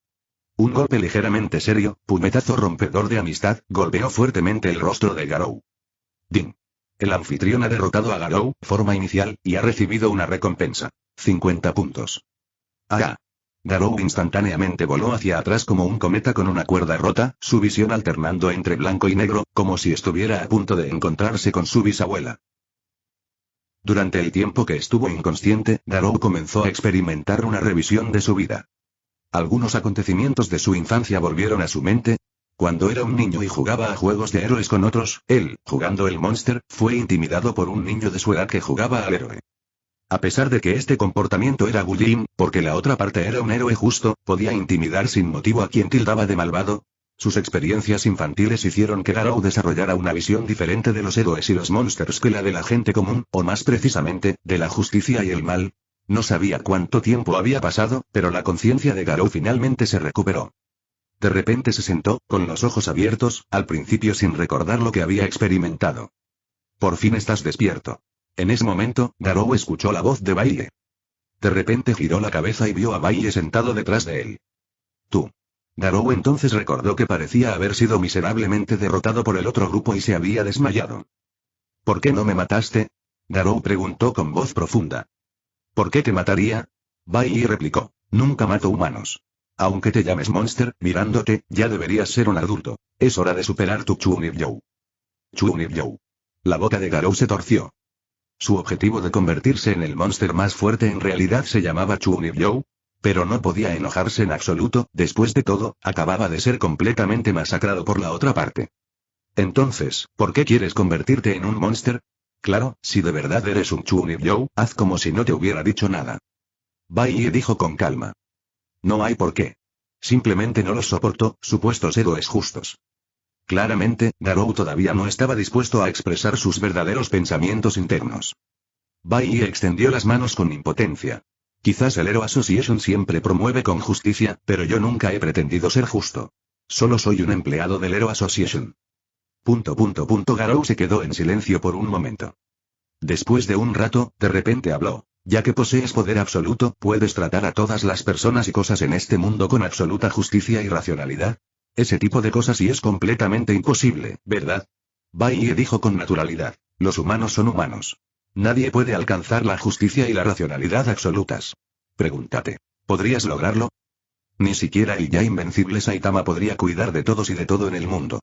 Un golpe ligeramente serio, puñetazo rompedor de amistad, golpeó fuertemente el rostro de Garou. Ding. El anfitrión ha derrotado a Garou, forma inicial, y ha recibido una recompensa. 50 puntos. Garou instantáneamente voló hacia atrás como un cometa con una cuerda rota, su visión alternando entre blanco y negro, como si estuviera a punto de encontrarse con su bisabuela. Durante el tiempo que estuvo inconsciente, Garou comenzó a experimentar una revisión de su vida. Algunos acontecimientos de su infancia volvieron a su mente. Cuando era un niño y jugaba a juegos de héroes con otros, él, jugando el Monster, fue intimidado por un niño de su edad que jugaba al héroe. A pesar de que este comportamiento era bullying, porque la otra parte era un héroe justo, podía intimidar sin motivo a quien tildaba de malvado. Sus experiencias infantiles hicieron que Garou desarrollara una visión diferente de los héroes y los monsters que la de la gente común, o más precisamente, de la justicia y el mal. No sabía cuánto tiempo había pasado, pero la conciencia de Garou finalmente se recuperó. De repente se sentó, con los ojos abiertos, al principio sin recordar lo que había experimentado. Por fin estás despierto. En ese momento, Garou escuchó la voz de Bailie. De repente giró la cabeza y vio a Bailie sentado detrás de él. Tú. Garou entonces recordó que parecía haber sido miserablemente derrotado por el otro grupo y se había desmayado. ¿Por qué no me mataste? Garou preguntó con voz profunda. ¿Por qué te mataría? Bailie replicó. Nunca mato humanos. Aunque te llames Monster, mirándote, ya deberías ser un adulto. Es hora de superar tu Chunibyo. Chunibyo. La boca de Garou se torció. Su objetivo de convertirse en el monster más fuerte en realidad se llamaba Chunibyo. Pero no podía enojarse en absoluto, después de todo, acababa de ser completamente masacrado por la otra parte. Entonces, ¿por qué quieres convertirte en un monster? Claro, si de verdad eres un Chunibyo, haz como si no te hubiera dicho nada. Bailie dijo con calma. No hay por qué. Simplemente no los soporto, supuestos héroes justos. Claramente, Garou todavía no estaba dispuesto a expresar sus verdaderos pensamientos internos. Bailie extendió las manos con impotencia. Quizás el Hero Association siempre promueve con justicia, pero yo nunca he pretendido ser justo. Solo soy un empleado del Hero Association. Garou se quedó en silencio por un momento. Después de un rato, de repente habló. Ya que posees poder absoluto, puedes tratar a todas las personas y cosas en este mundo con absoluta justicia y racionalidad. Ese tipo de cosas sí es completamente imposible, ¿verdad? Bailie dijo con naturalidad. Los humanos son humanos. Nadie puede alcanzar la justicia y la racionalidad absolutas. Pregúntate, ¿podrías lograrlo? Ni siquiera el ya invencible Saitama podría cuidar de todos y de todo en el mundo.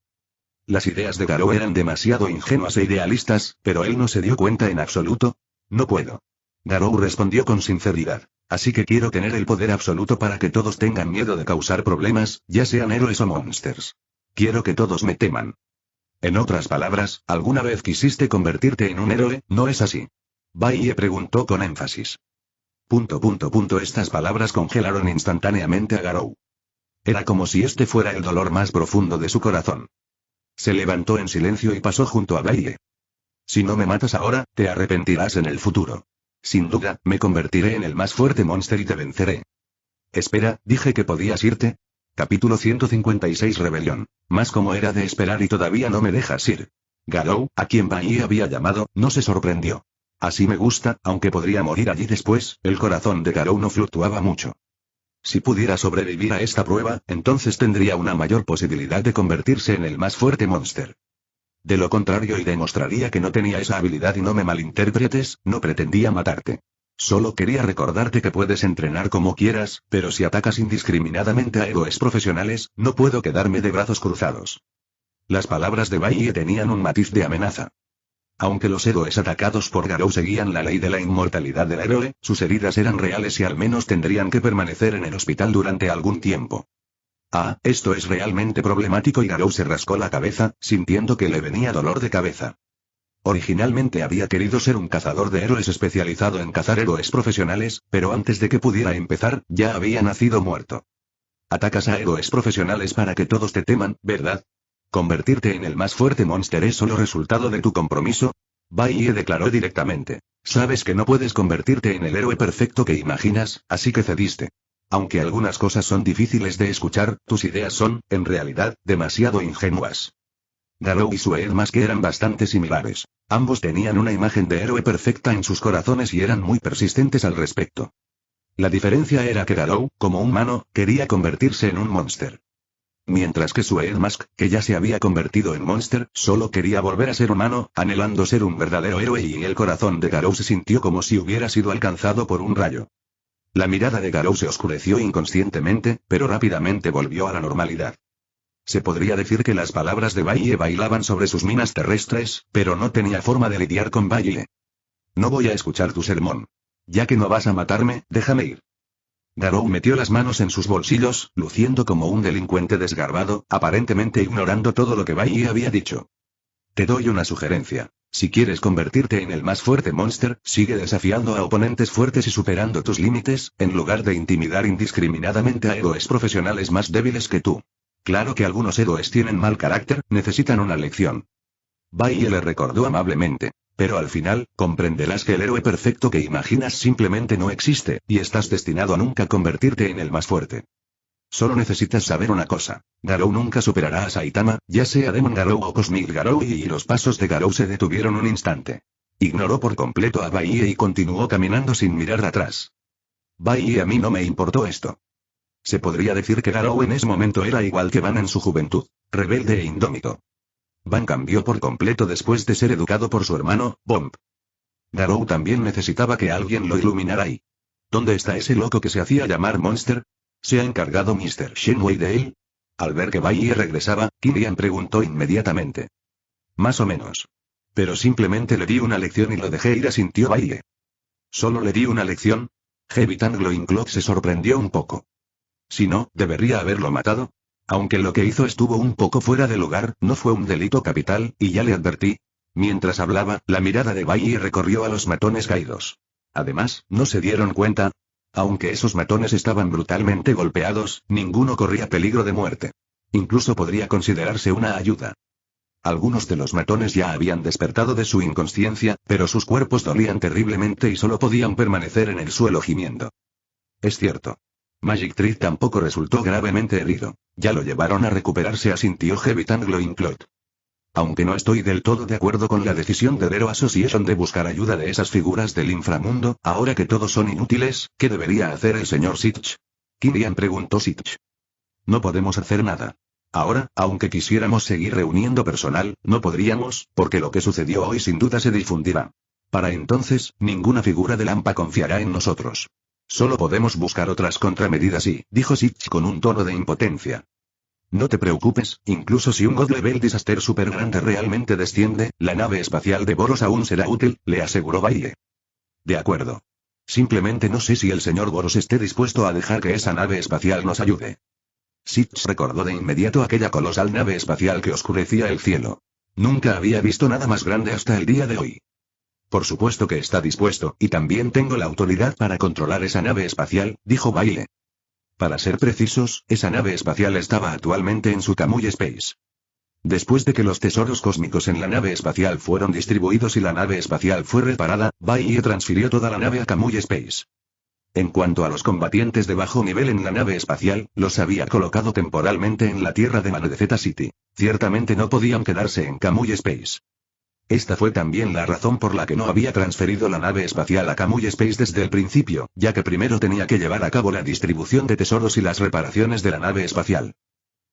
Las ideas de Garou eran demasiado ingenuas e idealistas, pero él no se dio cuenta en absoluto. No puedo. Garou respondió con sinceridad. Así que quiero tener el poder absoluto para que todos tengan miedo de causar problemas, ya sean héroes o monsters. Quiero que todos me teman. En otras palabras, ¿alguna vez quisiste convertirte en un héroe, no es así? Baiye preguntó con énfasis. Estas palabras congelaron instantáneamente a Garou. Era como si este fuera el dolor más profundo de su corazón. Se levantó en silencio y pasó junto a Baiye. Si no me matas ahora, te arrepentirás en el futuro. Sin duda, me convertiré en el más fuerte monster y te venceré. Espera, dije que podías irte. Capítulo 156 Rebelión. Más como era de esperar y todavía no me dejas ir. Garou, a quien Baiye había llamado, no se sorprendió. Así me gusta, aunque podría morir allí después, el corazón de Garou no fluctuaba mucho. Si pudiera sobrevivir a esta prueba, entonces tendría una mayor posibilidad de convertirse en el más fuerte monster. De lo contrario y demostraría que no tenía esa habilidad y no me malinterpretes, no pretendía matarte. Solo quería recordarte que puedes entrenar como quieras, pero si atacas indiscriminadamente a héroes profesionales, no puedo quedarme de brazos cruzados. Las palabras de Baiye tenían un matiz de amenaza. Aunque los héroes atacados por Garou seguían la ley de la inmortalidad del héroe, sus heridas eran reales y al menos tendrían que permanecer en el hospital durante algún tiempo. Ah, esto es realmente problemático y Garou se rascó la cabeza, sintiendo que le venía dolor de cabeza. Originalmente había querido ser un cazador de héroes especializado en cazar héroes profesionales, pero antes de que pudiera empezar, ya había nacido muerto. Atacas a héroes profesionales para que todos te teman, ¿verdad? ¿Convertirte en el más fuerte monster es solo resultado de tu compromiso? Baiye declaró directamente. Sabes que no puedes convertirte en el héroe perfecto que imaginas, así que cediste. Aunque algunas cosas son difíciles de escuchar, tus ideas son, en realidad, demasiado ingenuas. Garou y su Mask eran bastante similares. Ambos tenían una imagen de héroe perfecta en sus corazones y eran muy persistentes al respecto. La diferencia era que Garou, como humano, quería convertirse en un monster. Mientras que su Mask, que ya se había convertido en monster, solo quería volver a ser humano, anhelando ser un verdadero héroe y el corazón de Garou se sintió como si hubiera sido alcanzado por un rayo. La mirada de Garou se oscureció inconscientemente, pero rápidamente volvió a la normalidad. Se podría decir que las palabras de Baiye bailaban sobre sus minas terrestres, pero no tenía forma de lidiar con Baiye. No voy a escuchar tu sermón. Ya que no vas a matarme, déjame ir. Garou metió las manos en sus bolsillos, luciendo como un delincuente desgarbado, aparentemente ignorando todo lo que Baiye había dicho. Te doy una sugerencia. Si quieres convertirte en el más fuerte monster, sigue desafiando a oponentes fuertes y superando tus límites, en lugar de intimidar indiscriminadamente a héroes profesionales más débiles que tú. Claro que algunos héroes tienen mal carácter, necesitan una lección. Baiye le recordó amablemente. Pero al final, comprenderás que el héroe perfecto que imaginas simplemente no existe, y estás destinado a nunca convertirte en el más fuerte. Solo necesitas saber una cosa. Garou nunca superará a Saitama, ya sea Demon Garou o Cosmic Garou y los pasos de Garou se detuvieron un instante. Ignoró por completo a Baiye y continuó caminando sin mirar atrás. Baiye a mí no me importó esto. Se podría decir que Garou en ese momento era igual que Van en su juventud, rebelde e indómito. Van cambió por completo después de ser educado por su hermano, Bomb. Garou también necesitaba que alguien lo iluminara y... ¿Dónde está ese loco que se hacía llamar Monster? ¿Se ha encargado Mr. Shenwei de él? Al ver que Baiye regresaba, Kilian preguntó inmediatamente. Más o menos. Pero simplemente le di una lección y lo dejé ir, asintió Baiye. ¿Solo le di una lección? Heavy Tan Glowing Clock se sorprendió un poco. Si no, ¿debería haberlo matado? Aunque lo que hizo estuvo un poco fuera de lugar, no fue un delito capital, y ya le advertí. Mientras hablaba, la mirada de Baiye recorrió a los matones caídos. Además, no se dieron cuenta. Aunque esos matones estaban brutalmente golpeados, ninguno corría peligro de muerte. Incluso podría considerarse una ayuda. Algunos de los matones ya habían despertado de su inconsciencia, pero sus cuerpos dolían terriblemente y solo podían permanecer en el suelo gimiendo. Es cierto. Magic Tree tampoco resultó gravemente herido. Ya lo llevaron a recuperarse, asintió Heavy Tan Glowing Clock. Aunque no estoy del todo de acuerdo con la decisión de Zero Association de buscar ayuda de esas figuras del inframundo, ahora que todos son inútiles, ¿qué debería hacer el señor Sitch? Kilian preguntó Sitch. No podemos hacer nada. Ahora, aunque quisiéramos seguir reuniendo personal, no podríamos, porque lo que sucedió hoy sin duda se difundirá. Para entonces, ninguna figura de Lampa confiará en nosotros. Solo podemos buscar otras contramedidas y, dijo Sitch con un tono de impotencia. No te preocupes, incluso si un God Level Disaster super grande realmente desciende, la nave espacial de Boros aún será útil, le aseguró Baiye. De acuerdo. Simplemente no sé si el señor Boros esté dispuesto a dejar que esa nave espacial nos ayude. Sitch recordó de inmediato aquella colosal nave espacial que oscurecía el cielo. Nunca había visto nada más grande hasta el día de hoy. Por supuesto que está dispuesto, y también tengo la autoridad para controlar esa nave espacial, dijo Bailey. Para ser precisos, esa nave espacial estaba actualmente en su Kamui Space. Después de que los tesoros cósmicos en la nave espacial fueron distribuidos y la nave espacial fue reparada, Bailey transfirió toda la nave a Kamui Space. En cuanto a los combatientes de bajo nivel en la nave espacial, los había colocado temporalmente en la Tierra de Manedezeta City. Ciertamente no podían quedarse en Kamui Space. Esta fue también la razón por la que no había transferido la nave espacial a Kamui Space desde el principio, ya que primero tenía que llevar a cabo la distribución de tesoros y las reparaciones de la nave espacial.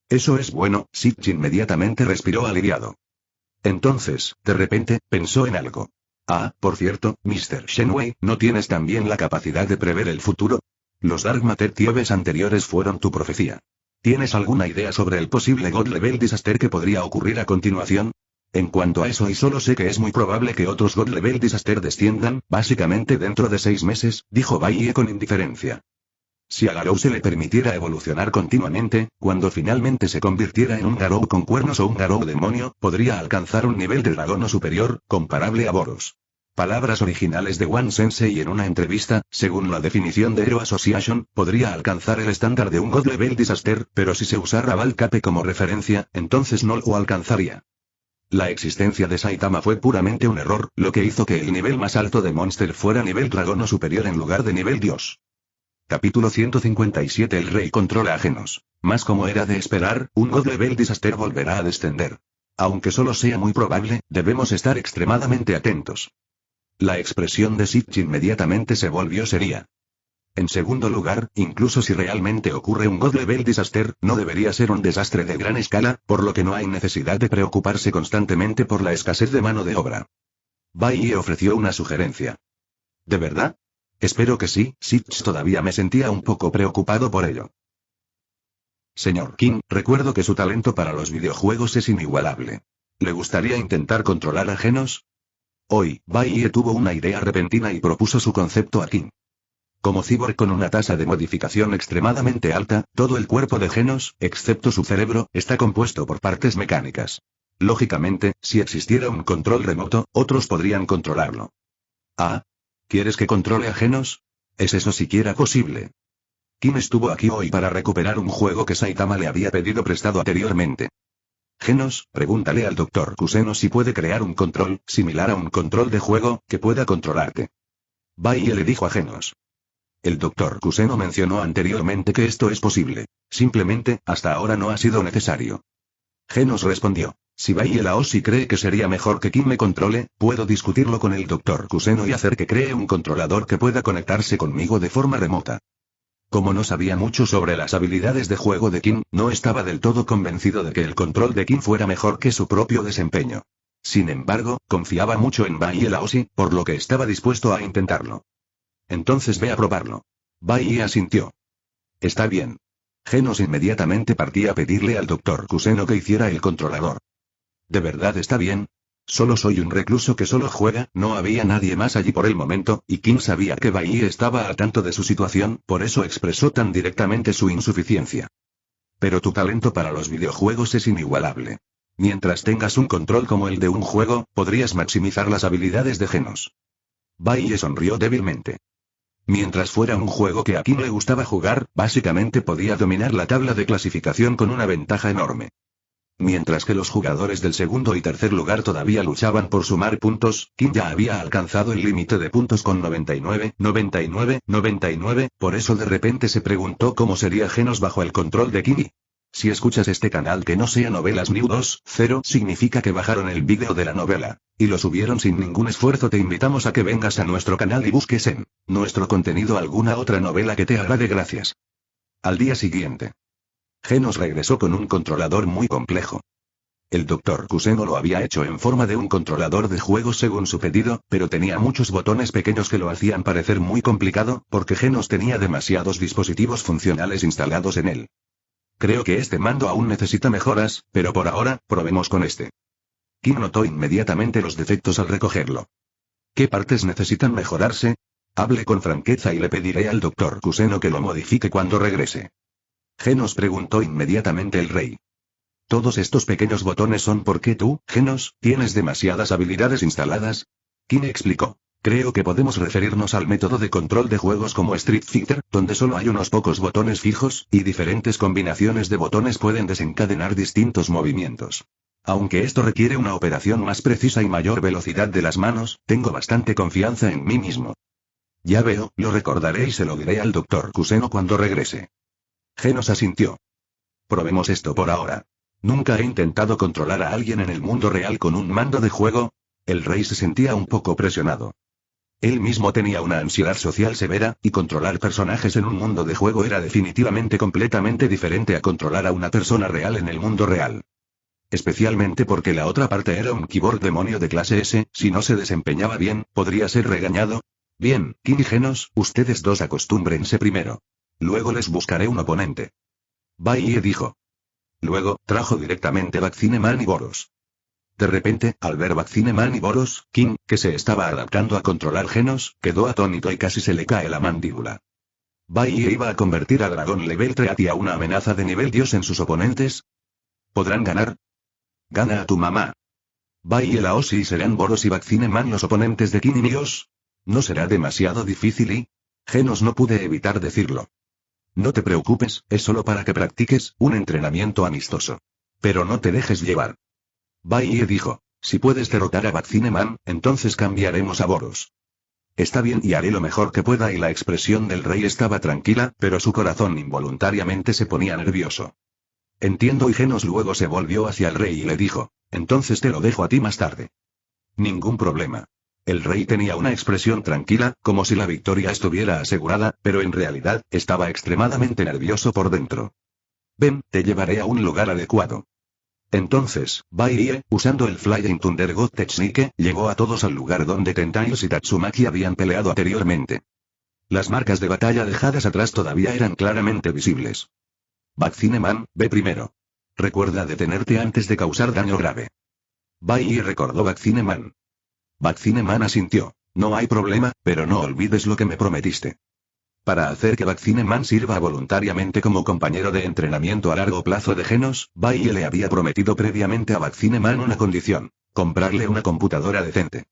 Eso es bueno, Sitch inmediatamente respiró aliviado. Entonces, de repente, pensó en algo. Ah, por cierto, Mr. Shenwei, ¿no tienes también la capacidad de prever el futuro? Los Dark Matter Cubes anteriores fueron tu profecía. ¿Tienes alguna idea sobre el posible God Level Disaster que podría ocurrir a continuación? En cuanto a eso, y solo sé que es muy probable que otros God Level Disaster desciendan, básicamente dentro de 6 meses, dijo Bailey con indiferencia. Si a Garou se le permitiera evolucionar continuamente, cuando finalmente se convirtiera en un Garou con cuernos o un Garou demonio, podría alcanzar un nivel de dragón o superior, comparable a Boros. Palabras originales de One Sensei en una entrevista, según la definición de Hero Association, podría alcanzar el estándar de un God Level Disaster, pero si se usara Valcape como referencia, entonces no lo alcanzaría. La existencia de Saitama fue puramente un error, lo que hizo que el nivel más alto de Monster fuera nivel dragón o superior en lugar de nivel dios. Capítulo 157. El rey controla ajenos. Más como era de esperar, un God Level Disaster volverá a descender. Aunque solo sea muy probable, debemos estar extremadamente atentos. La expresión de Sitch inmediatamente se volvió seria. En segundo lugar, incluso si realmente ocurre un God Level Disaster, no debería ser un desastre de gran escala, por lo que no hay necesidad de preocuparse constantemente por la escasez de mano de obra. Bailey ofreció una sugerencia. ¿De verdad? Espero que sí, Sitch todavía me sentía un poco preocupado por ello. Señor King, recuerdo que su talento para los videojuegos es inigualable. ¿Le gustaría intentar controlar ajenos? Hoy, Bailey tuvo una idea repentina y propuso su concepto a King. Como cyborg con una tasa de modificación extremadamente alta, todo el cuerpo de Genos, excepto su cerebro, está compuesto por partes mecánicas. Lógicamente, si existiera un control remoto, otros podrían controlarlo. Ah. ¿Quieres que controle a Genos? ¿Es eso siquiera posible? Kim estuvo aquí hoy para recuperar un juego que Saitama le había pedido prestado anteriormente. Genos, pregúntale al Dr. Kuseno si puede crear un control, similar a un control de juego, que pueda controlarte. Bailey le dijo a Genos. El Dr. Kuseno mencionó anteriormente que esto es posible. Simplemente, hasta ahora no ha sido necesario. Genos respondió. Si Bailey Laoshi cree que sería mejor que Kim me controle, puedo discutirlo con el Dr. Kuseno y hacer que cree un controlador que pueda conectarse conmigo de forma remota. Como no sabía mucho sobre las habilidades de juego de Kim, no estaba del todo convencido de que el control de Kim fuera mejor que su propio desempeño. Sin embargo, confiaba mucho en Bailey Laoshi, por lo que estaba dispuesto a intentarlo. Entonces ve a probarlo. Bailey asintió. Está bien. Genos inmediatamente partía a pedirle al Dr. Kuseno que hiciera el controlador. ¿De verdad está bien? Solo soy un recluso que solo juega, no había nadie más allí por el momento, y Kim sabía que Bailey estaba al tanto de su situación, por eso expresó tan directamente su insuficiencia. Pero tu talento para los videojuegos es inigualable. Mientras tengas un control como el de un juego, podrías maximizar las habilidades de Genos. Bailey sonrió débilmente. Mientras fuera un juego que a Kim le gustaba jugar, básicamente podía dominar la tabla de clasificación con una ventaja enorme. Mientras que los jugadores del segundo y tercer lugar todavía luchaban por sumar puntos, Kim ya había alcanzado el límite de puntos con 99, 99, 99, por eso de repente se preguntó cómo sería Genos bajo el control de Kim. Si escuchas este canal que no sea Novelas New 2.0, significa que bajaron el vídeo de la novela, y lo subieron sin ningún esfuerzo. Te invitamos a que vengas a nuestro canal y busques en nuestro contenido alguna otra novela que te agrade. Gracias. Al día siguiente, Genos regresó con un controlador muy complejo. El Dr. Kuseno lo había hecho en forma de un controlador de juego según su pedido, pero tenía muchos botones pequeños que lo hacían parecer muy complicado, porque Genos tenía demasiados dispositivos funcionales instalados en él. Creo que este mando aún necesita mejoras, pero por ahora, probemos con este. Kim notó inmediatamente los defectos al recogerlo. ¿Qué partes necesitan mejorarse? Hable con franqueza y le pediré al doctor Kuseno que lo modifique cuando regrese. Genos, preguntó inmediatamente el rey. Todos estos pequeños botones son porque tú, Genos, tienes demasiadas habilidades instaladas. King explicó. Creo que podemos referirnos al método de control de juegos como Street Fighter, donde solo hay unos pocos botones fijos, y diferentes combinaciones de botones pueden desencadenar distintos movimientos. Aunque esto requiere una operación más precisa y mayor velocidad de las manos, tengo bastante confianza en mí mismo. Ya veo, lo recordaré y se lo diré al doctor Kuseno cuando regrese. Genos asintió. Probemos esto por ahora. Nunca he intentado controlar a alguien en el mundo real con un mando de juego. El rey se sentía un poco presionado. Él mismo tenía una ansiedad social severa, y controlar personajes en un mundo de juego era definitivamente completamente diferente a controlar a una persona real en el mundo real. Especialmente porque la otra parte era un keyboard demonio de clase S, si no se desempeñaba bien, podría ser regañado. Bien, King y Genos, ustedes dos acostúmbrense primero. Luego les buscaré un oponente. Bai dijo. Luego, trajo directamente Vaccineman y Boros. De repente, al ver Vaccineman y Boros, King, que se estaba adaptando a controlar Genos, quedó atónito y casi se le cae la mandíbula. Bai iba a convertir a Dragón Level 3 a una amenaza de nivel Dios en sus oponentes. ¿Podrán ganar? Gana a tu mamá. Bai y Laoshi serán Boros y Vaccineman los oponentes de King y Dios. ¿No será demasiado difícil y? Genos no pude evitar decirlo. No te preocupes, es solo para que practiques un entrenamiento amistoso. Pero no te dejes llevar. Bai dijo, si puedes derrotar a Vaccineman, entonces cambiaremos a Boros. Está bien y haré lo mejor que pueda, y la expresión del rey estaba tranquila, pero su corazón involuntariamente se ponía nervioso. Entiendo, y Genos luego se volvió hacia el rey y le dijo, entonces te lo dejo a ti más tarde. Ningún problema. El rey tenía una expresión tranquila, como si la victoria estuviera asegurada, pero en realidad, estaba extremadamente nervioso por dentro. Ven, te llevaré a un lugar adecuado. Entonces, Bai, usando el Flying Thunder God Technique, llevó a todos al lugar donde Tentails y Tatsumaki habían peleado anteriormente. Las marcas de batalla dejadas atrás todavía eran claramente visibles. Vaccineman, ve primero. Recuerda detenerte antes de causar daño grave. Bai recordó Vaccineman. Vaccineman asintió. No hay problema, pero no olvides lo que me prometiste. Para hacer que Vaccineman sirva voluntariamente como compañero de entrenamiento a largo plazo de Genos, Bai le había prometido previamente a Vaccineman una condición: comprarle una computadora decente.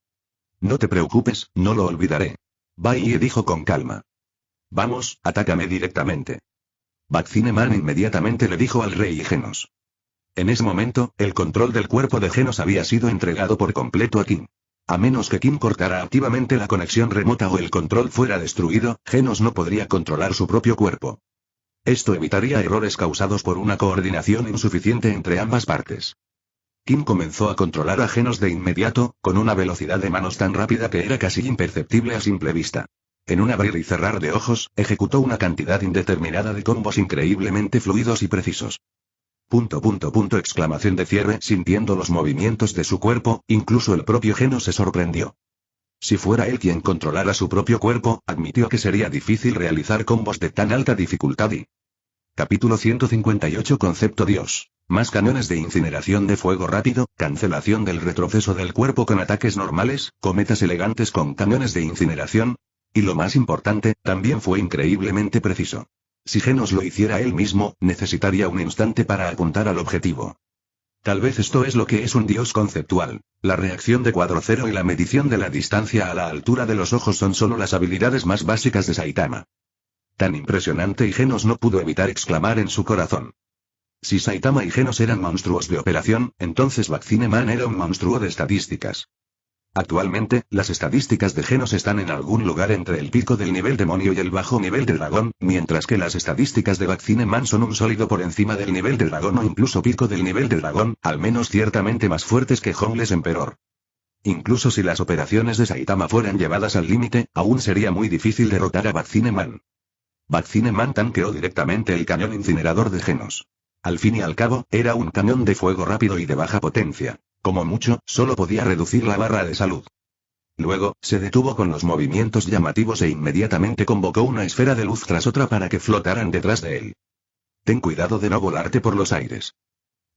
No te preocupes, no lo olvidaré. Bai dijo con calma. Vamos, atácame directamente. Vaccineman inmediatamente le dijo al rey Genos. En ese momento, el control del cuerpo de Genos había sido entregado por completo a King. A menos que King cortara activamente la conexión remota o el control fuera destruido, Genos no podría controlar su propio cuerpo. Esto evitaría errores causados por una coordinación insuficiente entre ambas partes. King comenzó a controlar a Genos de inmediato, con una velocidad de manos tan rápida que era casi imperceptible a simple vista. En un abrir y cerrar de ojos, ejecutó una cantidad indeterminada de combos increíblemente fluidos y precisos. Exclamación de cierre. Sintiendo los movimientos de su cuerpo, incluso el propio Genos se sorprendió. Si fuera él quien controlara su propio cuerpo, admitió que sería difícil realizar combos de tan alta dificultad y... Capítulo 158. Concepto Dios. Más cañones de incineración de fuego rápido, cancelación del retroceso del cuerpo con ataques normales, cometas elegantes con cañones de incineración. Y lo más importante, también fue increíblemente preciso. Si Genos lo hiciera él mismo, necesitaría un instante para apuntar al objetivo. Tal vez esto es lo que es un dios conceptual. La reacción de cuadro cero y la medición de la distancia a la altura de los ojos son solo las habilidades más básicas de Saitama. Tan impresionante, y Genos no pudo evitar exclamar en su corazón. Si Saitama y Genos eran monstruos de operación, entonces Vaccineman era un monstruo de estadísticas. Actualmente, las estadísticas de Genos están en algún lugar entre el pico del nivel demonio y el bajo nivel de dragón, mientras que las estadísticas de Vaccineman son un sólido por encima del nivel de dragón o incluso pico del nivel de dragón, al menos ciertamente más fuertes que Homeless Emperor. Incluso si las operaciones de Saitama fueran llevadas al límite, aún sería muy difícil derrotar a Vaccineman. Vaccineman tanqueó directamente el cañón incinerador de Genos. Al fin y al cabo, era un cañón de fuego rápido y de baja potencia. Como mucho, solo podía reducir la barra de salud. Luego, se detuvo con los movimientos llamativos e inmediatamente convocó una esfera de luz tras otra para que flotaran detrás de él. Ten cuidado de no volarte por los aires.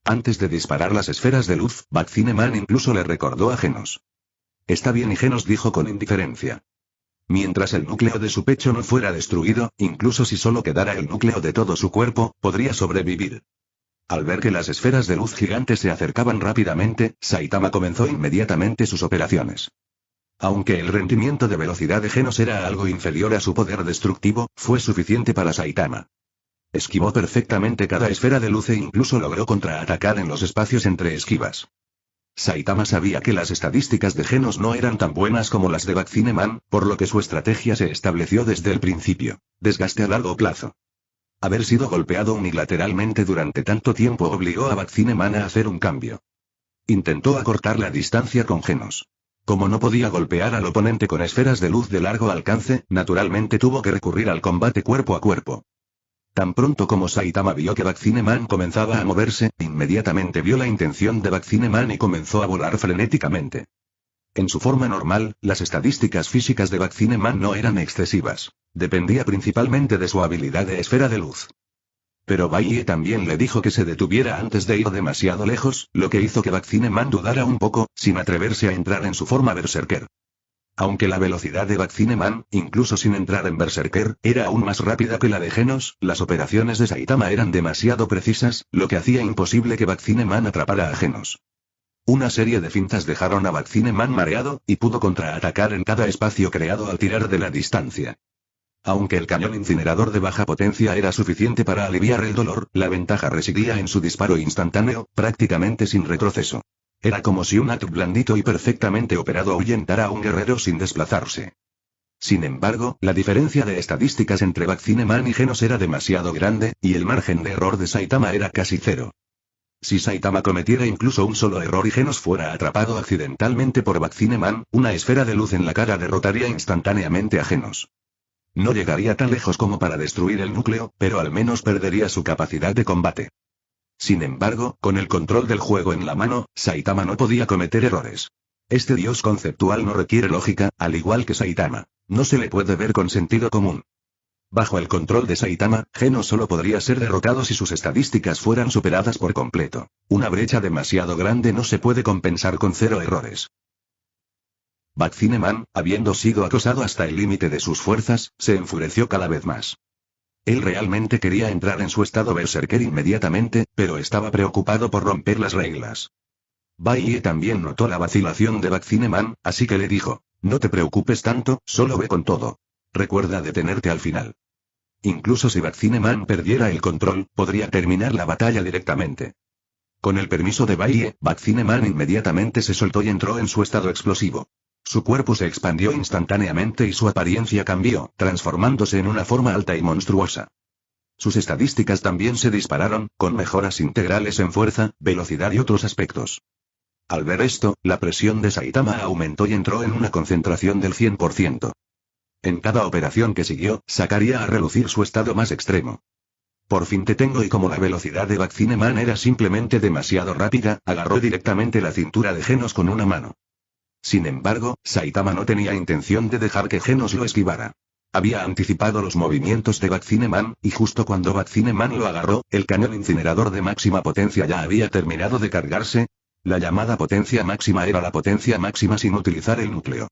Antes de disparar las esferas de luz, Vaccineman incluso le recordó a Genos. Está bien, y Genos dijo con indiferencia. Mientras el núcleo de su pecho no fuera destruido, incluso si solo quedara el núcleo de todo su cuerpo, podría sobrevivir. Al ver que las esferas de luz gigantes se acercaban rápidamente, Saitama comenzó inmediatamente sus operaciones. Aunque el rendimiento de velocidad de Genos era algo inferior a su poder destructivo, fue suficiente para Saitama. Esquivó perfectamente cada esfera de luz e incluso logró contraatacar en los espacios entre esquivas. Saitama sabía que las estadísticas de Genos no eran tan buenas como las de Vaccineman, por lo que su estrategia se estableció desde el principio: desgaste a largo plazo. Haber sido golpeado unilateralmente durante tanto tiempo obligó a Vaccineman a hacer un cambio. Intentó acortar la distancia con Genos. Como no podía golpear al oponente con esferas de luz de largo alcance, naturalmente tuvo que recurrir al combate cuerpo a cuerpo. Tan pronto como Saitama vio que Vaccineman comenzaba a moverse, inmediatamente vio la intención de Vaccineman y comenzó a volar frenéticamente. En su forma normal, las estadísticas físicas de Vaccineman no eran excesivas. Dependía principalmente de su habilidad de esfera de luz. Pero Baiye también le dijo que se detuviera antes de ir demasiado lejos, lo que hizo que Vaccineman dudara un poco, sin atreverse a entrar en su forma berserker. Aunque la velocidad de Vaccineman, incluso sin entrar en berserker, era aún más rápida que la de Genos, las operaciones de Saitama eran demasiado precisas, lo que hacía imposible que Vaccineman atrapara a Genos. Una serie de fintas dejaron a Vaccineman mareado, y pudo contraatacar en cada espacio creado al tirar de la distancia. Aunque el cañón incinerador de baja potencia era suficiente para aliviar el dolor, la ventaja residía en su disparo instantáneo, prácticamente sin retroceso. Era como si un AT blandito y perfectamente operado ahuyentara a un guerrero sin desplazarse. Sin embargo, la diferencia de estadísticas entre Vaccineman y Genos era demasiado grande, y el margen de error de Saitama era casi cero. Si Saitama cometiera incluso un solo error y Genos fuera atrapado accidentalmente por Vaccineman, una esfera de luz en la cara derrotaría instantáneamente a Genos. No llegaría tan lejos como para destruir el núcleo, pero al menos perdería su capacidad de combate. Sin embargo, con el control del juego en la mano, Saitama no podía cometer errores. Este dios conceptual no requiere lógica, al igual que Saitama. No se le puede ver con sentido común. Bajo el control de Saitama, Genos solo podría ser derrotado si sus estadísticas fueran superadas por completo. Una brecha demasiado grande no se puede compensar con 0 errores. Vaccineman, habiendo sido acosado hasta el límite de sus fuerzas, se enfureció cada vez más. Él realmente quería entrar en su estado berserker inmediatamente, pero estaba preocupado por romper las reglas. Baiye también notó la vacilación de Vaccineman, así que le dijo: no te preocupes tanto, solo ve con todo. Recuerda detenerte al final. Incluso si Vaccineman perdiera el control, podría terminar la batalla directamente. Con el permiso de Baiye, Vaccineman inmediatamente se soltó y entró en su estado explosivo. Su cuerpo se expandió instantáneamente y su apariencia cambió, transformándose en una forma alta y monstruosa. Sus estadísticas también se dispararon, con mejoras integrales en fuerza, velocidad y otros aspectos. Al ver esto, la presión de Saitama aumentó y entró en una concentración del 100%. En cada operación que siguió, sacaría a relucir su estado más extremo. Por fin te tengo, y como la velocidad de Vaccineman era simplemente demasiado rápida, agarró directamente la cintura de Genos con una mano. Sin embargo, Saitama no tenía intención de dejar que Genos lo esquivara. Había anticipado los movimientos de Vaccineman, y justo cuando Vaccineman lo agarró, el cañón incinerador de máxima potencia ya había terminado de cargarse. La llamada potencia máxima era la potencia máxima sin utilizar el núcleo.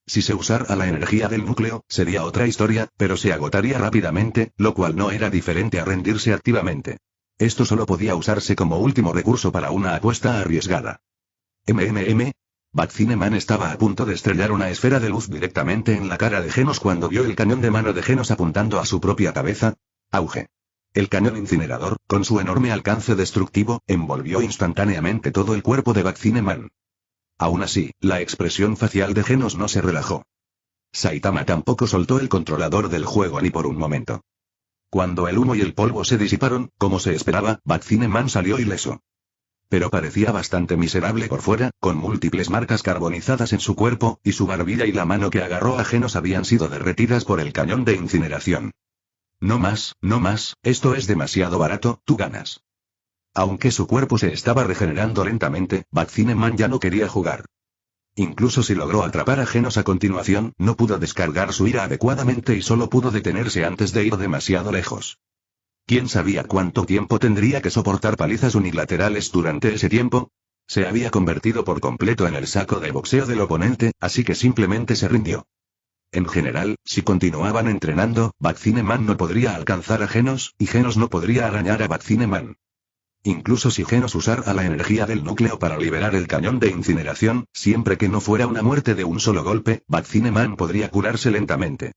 Si se usara la energía del núcleo, sería otra historia, pero se agotaría rápidamente, lo cual no era diferente a rendirse activamente. Esto solo podía usarse como último recurso para una apuesta arriesgada. Vaccineman estaba a punto de estrellar una esfera de luz directamente en la cara de Genos cuando vio el cañón de mano de Genos apuntando a su propia cabeza. Auge. El cañón incinerador, con su enorme alcance destructivo, envolvió instantáneamente todo el cuerpo de Vaccineman. Aún así, la expresión facial de Genos no se relajó. Saitama tampoco soltó el controlador del juego ni por un momento. Cuando el humo y el polvo se disiparon, como se esperaba, Vaccineman salió ileso. Pero parecía bastante miserable por fuera, con múltiples marcas carbonizadas en su cuerpo, y su barbilla y la mano que agarró a Genos habían sido derretidas por el cañón de incineración. No más, esto es demasiado barato, tú ganas. Aunque su cuerpo se estaba regenerando lentamente, Vaccineman ya no quería jugar. Incluso si logró atrapar a Genos a continuación, no pudo descargar su ira adecuadamente y solo pudo detenerse antes de ir demasiado lejos. ¿Quién sabía cuánto tiempo tendría que soportar palizas unilaterales durante ese tiempo? Se había convertido por completo en el saco de boxeo del oponente, así que simplemente se rindió. En general, si continuaban entrenando, Vaccineman no podría alcanzar a Genos, y Genos no podría arañar a Vaccineman. Incluso si Genos usara la energía del núcleo para liberar el cañón de incineración, siempre que no fuera una muerte de un solo golpe, Vaccineman podría curarse lentamente.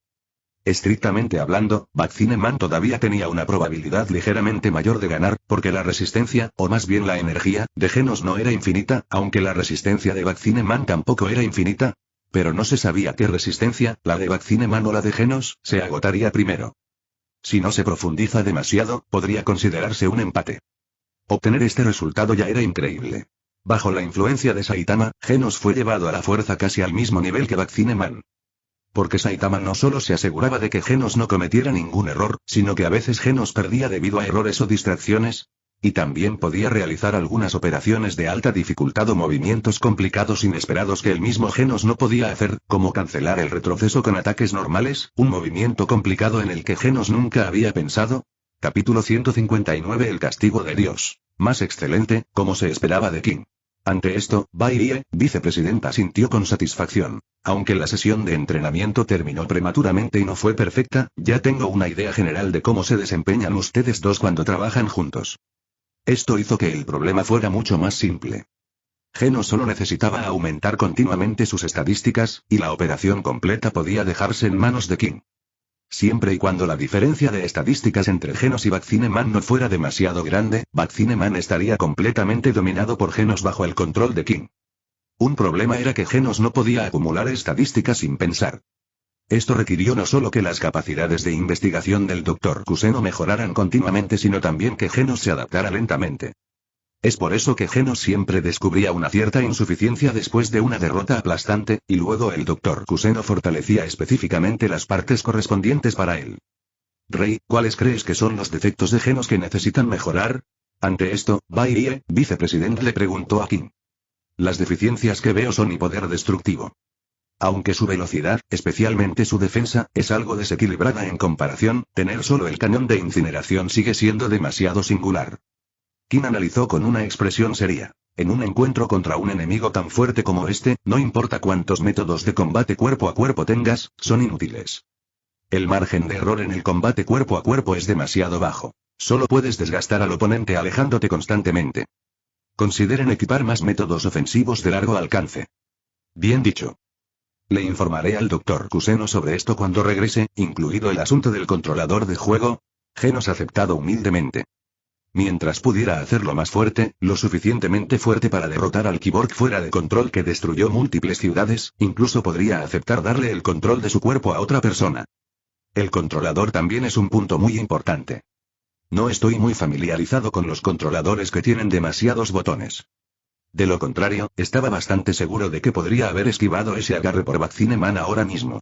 Estrictamente hablando, Vaccineman todavía tenía una probabilidad ligeramente mayor de ganar, porque la resistencia, o más bien la energía, de Genos no era infinita, aunque la resistencia de Vaccineman tampoco era infinita. Pero no se sabía qué resistencia, la de Vaccineman o la de Genos, se agotaría primero. Si no se profundiza demasiado, podría considerarse un empate. Obtener este resultado ya era increíble. Bajo la influencia de Saitama, Genos fue llevado a la fuerza casi al mismo nivel que Vaccineman. Porque Saitama no solo se aseguraba de que Genos no cometiera ningún error, sino que a veces Genos perdía debido a errores o distracciones. Y también podía realizar algunas operaciones de alta dificultad o movimientos complicados inesperados que el mismo Genos no podía hacer, como cancelar el retroceso con ataques normales, un movimiento complicado en el que Genos nunca había pensado. Capítulo 159 El castigo de Dios. Más excelente, como se esperaba de King. Ante esto, Bai, vicepresidenta, sintió con satisfacción. Aunque la sesión de entrenamiento terminó prematuramente y no fue perfecta, ya tengo una idea general de cómo se desempeñan ustedes dos cuando trabajan juntos. Esto hizo que el problema fuera mucho más simple. Genos solo necesitaba aumentar continuamente sus estadísticas, y la operación completa podía dejarse en manos de King. Siempre y cuando la diferencia de estadísticas entre Genos y Vaccineman no fuera demasiado grande, Vaccineman estaría completamente dominado por Genos bajo el control de King. Un problema era que Genos no podía acumular estadísticas sin pensar. Esto requirió no solo que las capacidades de investigación del Dr. Kuseno mejoraran continuamente, sino también que Genos se adaptara lentamente. Es por eso que Genos siempre descubría una cierta insuficiencia después de una derrota aplastante, y luego el Dr. Kuseno fortalecía específicamente las partes correspondientes para él. Rey, ¿cuáles crees que son los defectos de Genos que necesitan mejorar? Ante esto, Bai, vicepresidente, le preguntó a King. Las deficiencias que veo son y poder destructivo. Aunque su velocidad, especialmente su defensa, es algo desequilibrada en comparación, tener solo el cañón de incineración sigue siendo demasiado singular. King analizó con una expresión seria. En un encuentro contra un enemigo tan fuerte como este, no importa cuántos métodos de combate cuerpo a cuerpo tengas, son inútiles. El margen de error en el combate cuerpo a cuerpo es demasiado bajo. Solo puedes desgastar al oponente alejándote constantemente. Consideren equipar más métodos ofensivos de largo alcance. Bien dicho. Le informaré al Dr. Kuseno sobre esto cuando regrese, incluido el asunto del controlador de juego. Genos aceptado humildemente. Mientras pudiera hacerlo más fuerte, lo suficientemente fuerte para derrotar al Cyborg fuera de control que destruyó múltiples ciudades, incluso podría aceptar darle el control de su cuerpo a otra persona. El controlador también es un punto muy importante. No estoy muy familiarizado con los controladores que tienen demasiados botones. De lo contrario, estaba bastante seguro de que podría haber esquivado ese agarre por Vaccineman ahora mismo.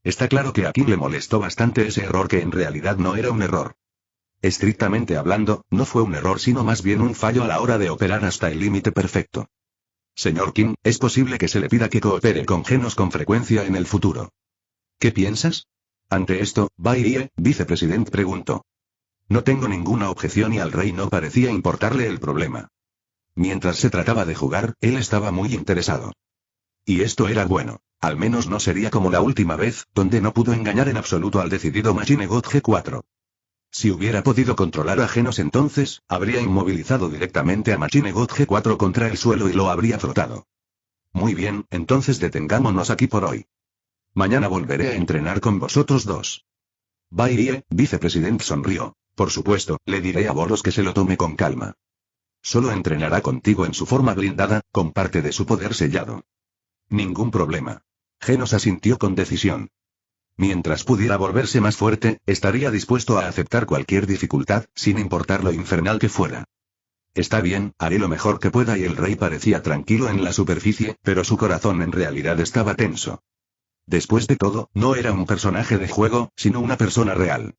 Está claro que a King le molestó bastante ese error, que en realidad no era un error. Estrictamente hablando, no fue un error sino más bien un fallo a la hora de operar hasta el límite perfecto. Señor King, es posible que se le pida que coopere con Genos con frecuencia en el futuro. ¿Qué piensas? Ante esto, Bai, vicepresidente, preguntó. No tengo ninguna objeción, y al rey no parecía importarle el problema. Mientras se trataba de jugar, él estaba muy interesado. Y esto era bueno. Al menos no sería como la última vez, donde no pudo engañar en absoluto al decidido Machine God G4. Si hubiera podido controlar a Genos, entonces, habría inmovilizado directamente a Machine God G4 contra el suelo y lo habría frotado. Muy bien, entonces detengámonos aquí por hoy. Mañana volveré a entrenar con vosotros dos. Bai, vicepresidente, sonrió. Por supuesto, le diré a Boros que se lo tome con calma. Solo entrenará contigo en su forma blindada, con parte de su poder sellado. Ningún problema. Genos asintió con decisión. Mientras pudiera volverse más fuerte, estaría dispuesto a aceptar cualquier dificultad, sin importar lo infernal que fuera. Está bien, haré lo mejor que pueda, y el rey parecía tranquilo en la superficie, pero su corazón en realidad estaba tenso. Después de todo, no era un personaje de juego, sino una persona real.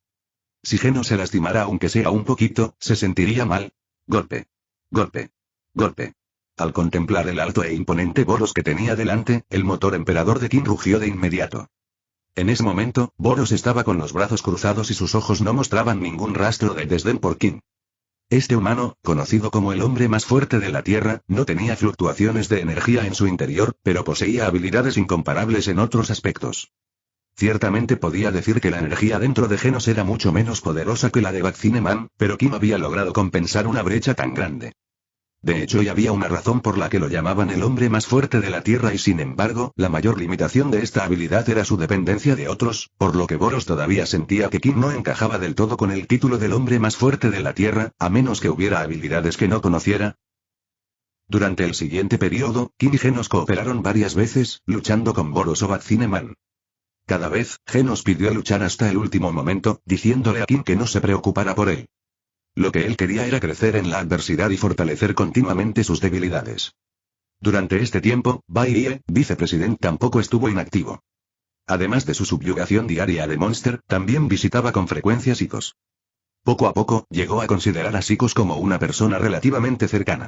Si Genos se lastimara aunque sea un poquito, se sentiría mal. Golpe. Golpe. Golpe. Al contemplar el alto e imponente Boros que tenía delante, el motor emperador de King rugió de inmediato. En ese momento, Boros estaba con los brazos cruzados y sus ojos no mostraban ningún rastro de desdén por King. Este humano, conocido como el hombre más fuerte de la Tierra, no tenía fluctuaciones de energía en su interior, pero poseía habilidades incomparables en otros aspectos. Ciertamente podía decir que la energía dentro de Genos era mucho menos poderosa que la de Vaccineman, pero Kim había logrado compensar una brecha tan grande. De hecho, ya había una razón por la que lo llamaban el hombre más fuerte de la Tierra y sin embargo, la mayor limitación de esta habilidad era su dependencia de otros, por lo que Boros todavía sentía que Kim no encajaba del todo con el título del hombre más fuerte de la Tierra, a menos que hubiera habilidades que no conociera. Durante el siguiente periodo, Kim y Genos cooperaron varias veces, luchando con Boros o Vaccineman. Cada vez, Genos pidió luchar hasta el último momento, diciéndole a Kim que no se preocupara por él. Lo que él quería era crecer en la adversidad y fortalecer continuamente sus debilidades. Durante este tiempo, Bai Ye, vicepresidente, tampoco estuvo inactivo. Además de su subyugación diaria de Monster, también visitaba con frecuencia Psicos. Poco a poco, llegó a considerar a Psicos como una persona relativamente cercana.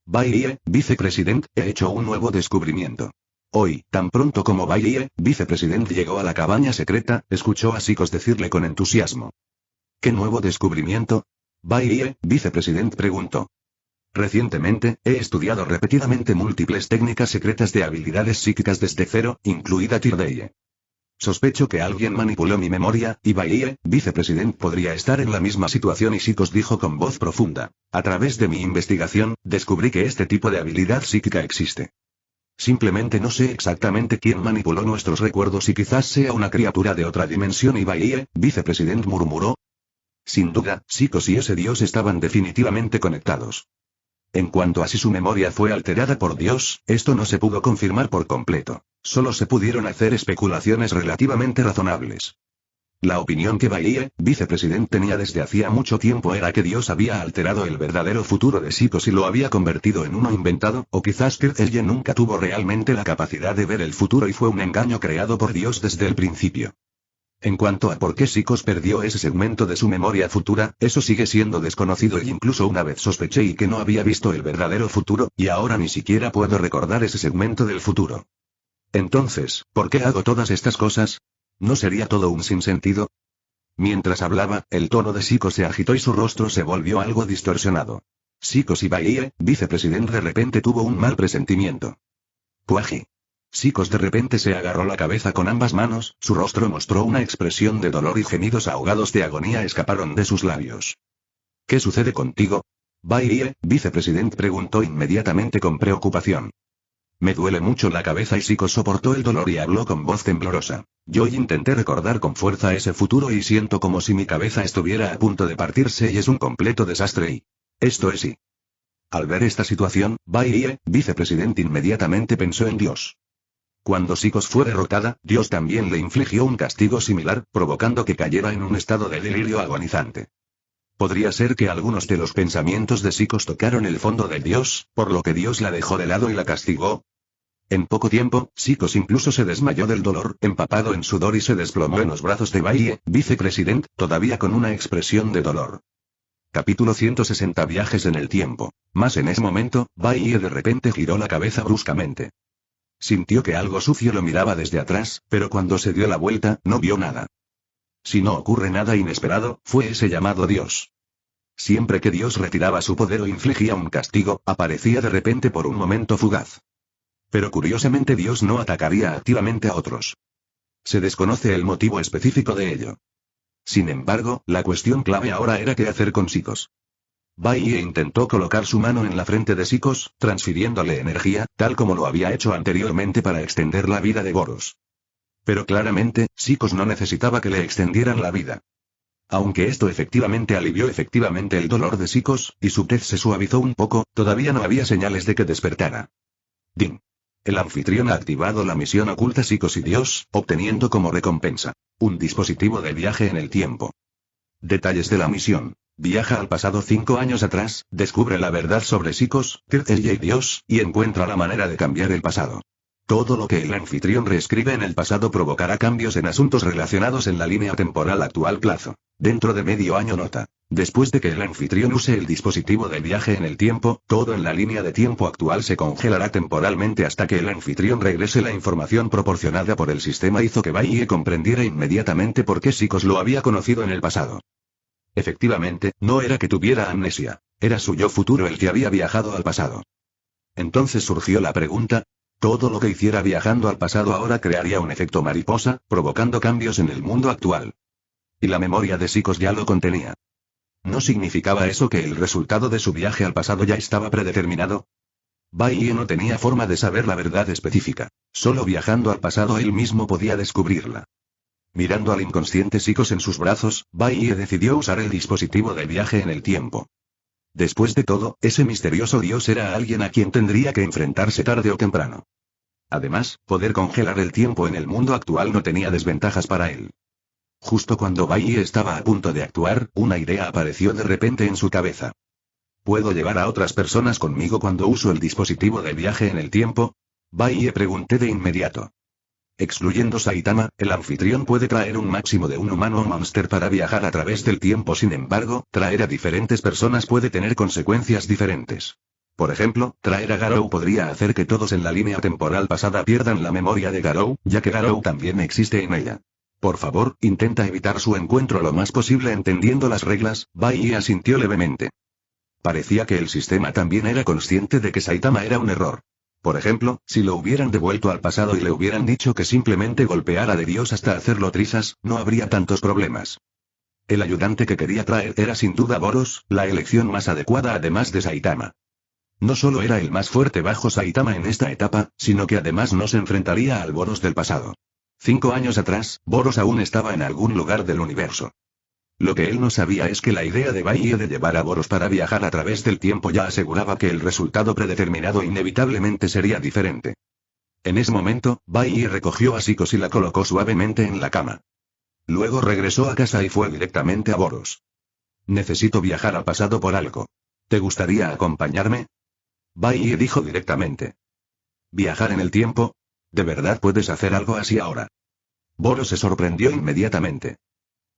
Bai Ye, vicepresidente, he hecho un nuevo descubrimiento. Hoy, tan pronto como Bai Ye, vicepresidente, llegó a la cabaña secreta, escuchó a Psicos decirle con entusiasmo. ¿Qué nuevo descubrimiento? Bai Ye, vicepresidente, preguntó. Recientemente, he estudiado repetidamente múltiples técnicas secretas de habilidades psíquicas desde cero, incluida Tirdeye. Sospecho que alguien manipuló mi memoria, y Bai Ye, vicepresidente, podría estar en la misma situación y Psicos dijo con voz profunda. A través de mi investigación, descubrí que este tipo de habilidad psíquica existe. Simplemente no sé exactamente quién manipuló nuestros recuerdos y quizás sea una criatura de otra dimensión y Bai Ye, vicepresidente, murmuró. Sin duda, Psicos y ese dios estaban definitivamente conectados. En cuanto a si su memoria fue alterada por Dios, esto no se pudo confirmar por completo. Solo se pudieron hacer especulaciones relativamente razonables. La opinión que Bai Ye, vicepresidente, tenía desde hacía mucho tiempo era que Dios había alterado el verdadero futuro de Psicos y lo había convertido en uno inventado, o quizás que ella nunca tuvo realmente la capacidad de ver el futuro y fue un engaño creado por Dios desde el principio. En cuanto a por qué Psicos perdió ese segmento de su memoria futura, eso sigue siendo desconocido y incluso una vez sospeché y que no había visto el verdadero futuro, y ahora ni siquiera puedo recordar ese segmento del futuro. Entonces, ¿por qué hago todas estas cosas? ¿No sería todo un sinsentido? Mientras hablaba, el tono de Psicos se agitó y su rostro se volvió algo distorsionado. Psicos y Bai Ye, vicepresidente, de repente tuvo un mal presentimiento. Puaji. Psicos de repente se agarró la cabeza con ambas manos, su rostro mostró una expresión de dolor y gemidos ahogados de agonía escaparon de sus labios. ¿Qué sucede contigo? Bai Ye, vicepresidente, preguntó inmediatamente con preocupación. Me duele mucho la cabeza y Psicos soportó el dolor y habló con voz temblorosa. Yo intenté recordar con fuerza ese futuro y siento como si mi cabeza estuviera a punto de partirse y es un completo desastre y... Esto es y... Al ver esta situación, Bai Ye, vicepresidente, inmediatamente pensó en Dios. Cuando Psicos fue derrotada, Dios también le infligió un castigo similar, provocando que cayera en un estado de delirio agonizante. Podría ser que algunos de los pensamientos de Psicos tocaron el fondo de Dios, por lo que Dios la dejó de lado y la castigó. En poco tiempo, Psicos incluso se desmayó del dolor, empapado en sudor y se desplomó en los brazos de Bai Ye, vicepresidente, todavía con una expresión de dolor. Capítulo 160. Viajes en el tiempo. Más en ese momento, Bai Ye de repente giró la cabeza bruscamente. Sintió que algo sucio lo miraba desde atrás, pero cuando se dio la vuelta, no vio nada. Si no ocurre nada inesperado, fue ese llamado Dios. Siempre que Dios retiraba su poder o infligía un castigo, aparecía de repente por un momento fugaz. Pero curiosamente Dios no atacaría activamente a otros. Se desconoce el motivo específico de ello. Sin embargo, la cuestión clave ahora era qué hacer con Psicos. Bai Ye intentó colocar su mano en la frente de Psicos, transfiriéndole energía, tal como lo había hecho anteriormente para extender la vida de Boros. Pero claramente, Psicos no necesitaba que le extendieran la vida. Aunque esto efectivamente alivió el dolor de Psicos, y su tez se suavizó un poco, todavía no había señales de que despertara. Ding. El anfitrión ha activado la misión oculta Psicos y Dios, obteniendo como recompensa un dispositivo de viaje en el tiempo. Detalles de la misión. Viaja al pasado 5 años atrás, descubre la verdad sobre Psicos, Tirdeye y Dios, y encuentra la manera de cambiar el pasado. Todo lo que el anfitrión reescribe en el pasado provocará cambios en asuntos relacionados en la línea temporal actual plazo. Dentro de medio año nota. Después de que el anfitrión use el dispositivo de viaje en el tiempo, todo en la línea de tiempo actual se congelará temporalmente hasta que el anfitrión regrese la información proporcionada por el sistema. Hizo que Bai Ye comprendiera inmediatamente por qué Psicos lo había conocido en el pasado. Efectivamente, no era que tuviera amnesia, era su yo futuro el que había viajado al pasado. Entonces surgió la pregunta, Todo lo que hiciera viajando al pasado ahora crearía un efecto mariposa, provocando cambios en el mundo actual. Y la memoria de Psicos ya lo contenía. ¿No significaba eso que el resultado de su viaje al pasado ya estaba predeterminado? Bai Ye no tenía forma de saber la verdad específica. Solo viajando al pasado él mismo podía descubrirla. Mirando al inconsciente Psicos en sus brazos, Bai Ye decidió usar el dispositivo de viaje en el tiempo. Después de todo, ese misterioso dios era alguien a quien tendría que enfrentarse tarde o temprano. Además, poder congelar el tiempo en el mundo actual no tenía desventajas para él. Justo cuando Bai Ye estaba a punto de actuar, una idea apareció de repente en su cabeza. ¿Puedo llevar a otras personas conmigo cuando uso el dispositivo de viaje en el tiempo? Bai Ye pregunté de inmediato. Excluyendo Saitama, el anfitrión puede traer un máximo de un humano o monster para viajar a través del tiempo. Sin embargo, traer a diferentes personas puede tener consecuencias diferentes. Por ejemplo, traer a Garou podría hacer que todos en la línea temporal pasada pierdan la memoria de Garou, ya que Garou también existe en ella. Por favor, intenta evitar su encuentro lo más posible entendiendo las reglas. Bai Ye asintió levemente. Parecía que el sistema también era consciente de que Saitama era un error. Por ejemplo, si lo hubieran devuelto al pasado y le hubieran dicho que simplemente golpeara de Dios hasta hacerlo trizas, no habría tantos problemas. El ayudante que quería traer era sin duda Boros, la elección más adecuada además de Saitama. No solo era el más fuerte bajo Saitama en esta etapa, sino que además no se enfrentaría al Boros del pasado. 5 años atrás, Boros aún estaba en algún lugar del universo. Lo que él no sabía es que la idea de Bai Ye de llevar a Boros para viajar a través del tiempo ya aseguraba que el resultado predeterminado inevitablemente sería diferente. En ese momento, Bai Ye recogió a Psicos y la colocó suavemente en la cama. Luego regresó a casa y fue directamente a Boros. Necesito viajar al pasado por algo. ¿Te gustaría acompañarme? Bai Ye dijo directamente. ¿Viajar en el tiempo? ¿De verdad puedes hacer algo así ahora? Boros se sorprendió inmediatamente.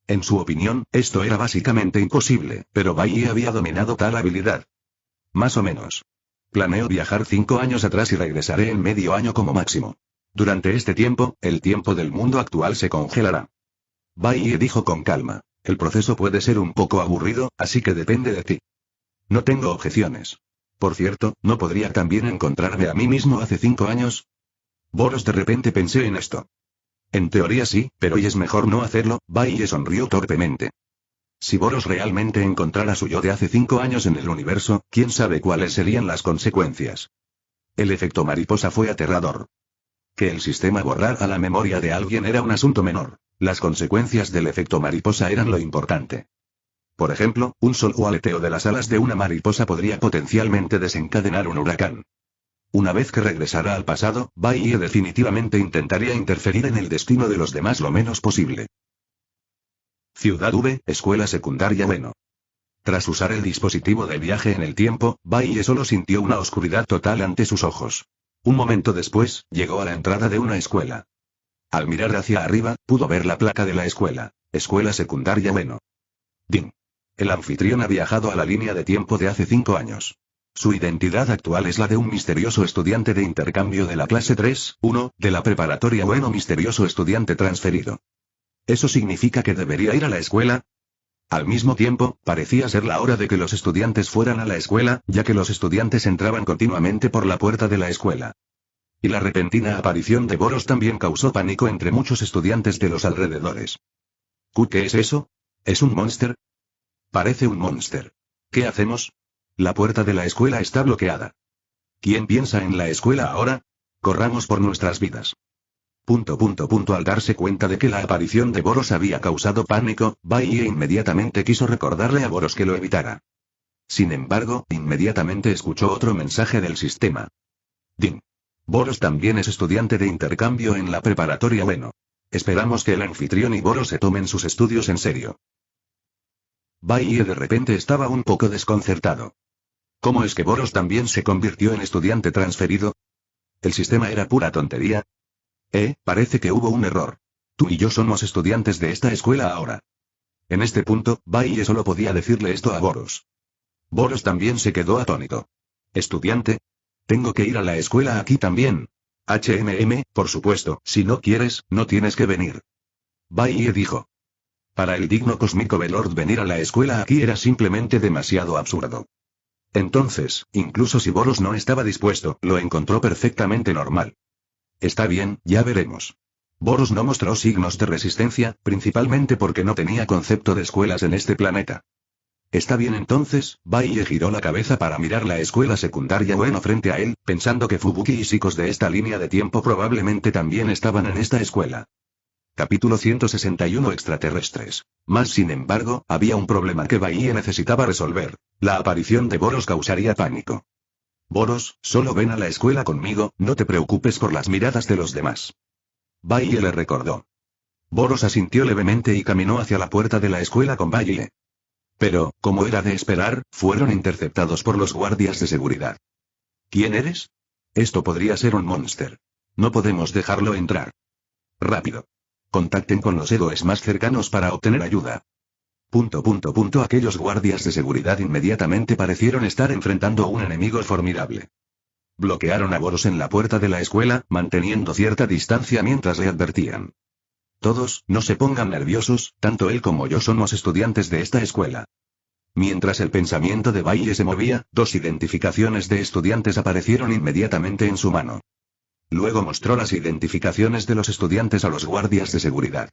En su opinión, esto era básicamente imposible, pero Bai Ye había dominado tal habilidad. Más o menos. Planeo viajar 5 años atrás y regresaré en medio año como máximo. Durante este tiempo, el tiempo del mundo actual se congelará. Bai Ye dijo con calma. El proceso puede ser un poco aburrido, así que depende de ti. No tengo objeciones. Por cierto, ¿no podría también encontrarme a mí mismo hace 5 años? Boros de repente pensé en esto. En teoría sí, pero hoy es mejor no hacerlo. Bai Ye sonrió torpemente. Si Boros realmente encontrara su yo de hace 5 años en el universo, quién sabe cuáles serían las consecuencias. El efecto mariposa fue aterrador. Que el sistema borrara la memoria de alguien era un asunto menor. Las consecuencias del efecto mariposa eran lo importante. Por ejemplo, un solo aleteo de las alas de una mariposa podría potencialmente desencadenar un huracán. Una vez que regresara al pasado, Bai Ye definitivamente intentaría interferir en el destino de los demás lo menos posible. Ciudad V, Escuela Secundaria Ueno. Tras usar el dispositivo de viaje en el tiempo, Bai Ye solo sintió una oscuridad total ante sus ojos. Un momento después, llegó a la entrada de una escuela. Al mirar hacia arriba, pudo ver la placa de la escuela. Escuela Secundaria Ueno. Ding. El anfitrión ha viajado a la línea de tiempo de hace 5 años. Su identidad actual es la de un misterioso estudiante de intercambio de la clase 3-1, de la preparatoria Ueno, misterioso estudiante transferido. ¿Eso significa que debería ir a la escuela? Al mismo tiempo, parecía ser la hora de que los estudiantes fueran a la escuela, ya que los estudiantes entraban continuamente por la puerta de la escuela. Y la repentina aparición de Boros también causó pánico entre muchos estudiantes de los alrededores. ¿Qué es eso? ¿Es un monster? Parece un monster. ¿Qué hacemos? La puerta de la escuela está bloqueada. ¿Quién piensa en la escuela ahora? Corramos por nuestras vidas. Al darse cuenta de que la aparición de Boros había causado pánico, Bai Ye inmediatamente quiso recordarle a Boros que lo evitara. Sin embargo, inmediatamente escuchó otro mensaje del sistema. Ding. Boros también es estudiante de intercambio en la preparatoria Ueno. Esperamos que el anfitrión y Boros se tomen sus estudios en serio. Bai Ye de repente estaba un poco desconcertado. ¿Cómo es que Boros también se convirtió en estudiante transferido? ¿El sistema era pura tontería? Parece que hubo un error. Tú y yo somos estudiantes de esta escuela ahora. En este punto, Bai Ye solo podía decirle esto a Boros. Boros también se quedó atónito. ¿Estudiante? Tengo que ir a la escuela aquí también. Por supuesto, si no quieres, no tienes que venir. Bai Ye dijo. Para el digno cósmico Belord venir a la escuela aquí era simplemente demasiado absurdo. Entonces, incluso si Boros no estaba dispuesto, lo encontró perfectamente normal. Está bien, ya veremos. Boros no mostró signos de resistencia, principalmente porque no tenía concepto de escuelas en este planeta. Está bien entonces, Baie giró la cabeza para mirar la escuela secundaria Ueno frente a él, pensando que Fubuki y chicos de esta línea de tiempo probablemente también estaban en esta escuela. Capítulo 161 Extraterrestres. Mas sin embargo, había un problema que Baie necesitaba resolver. La aparición de Boros causaría pánico. Boros, solo ven a la escuela conmigo, no te preocupes por las miradas de los demás. Baie le recordó. Boros asintió levemente y caminó hacia la puerta de la escuela con Baie. Pero, como era de esperar, fueron interceptados por los guardias de seguridad. ¿Quién eres? Esto podría ser un monster. No podemos dejarlo entrar. Rápido. Contacten con los héroes más cercanos para obtener ayuda. Aquellos guardias de seguridad inmediatamente parecieron estar enfrentando a un enemigo formidable. Bloquearon a Boros en la puerta de la escuela, manteniendo cierta distancia mientras le advertían. Todos, no se pongan nerviosos, tanto él como yo somos estudiantes de esta escuela. Mientras el pensamiento de Baie se movía, 2 identificaciones de estudiantes aparecieron inmediatamente en su mano. Luego mostró las identificaciones de los estudiantes a los guardias de seguridad.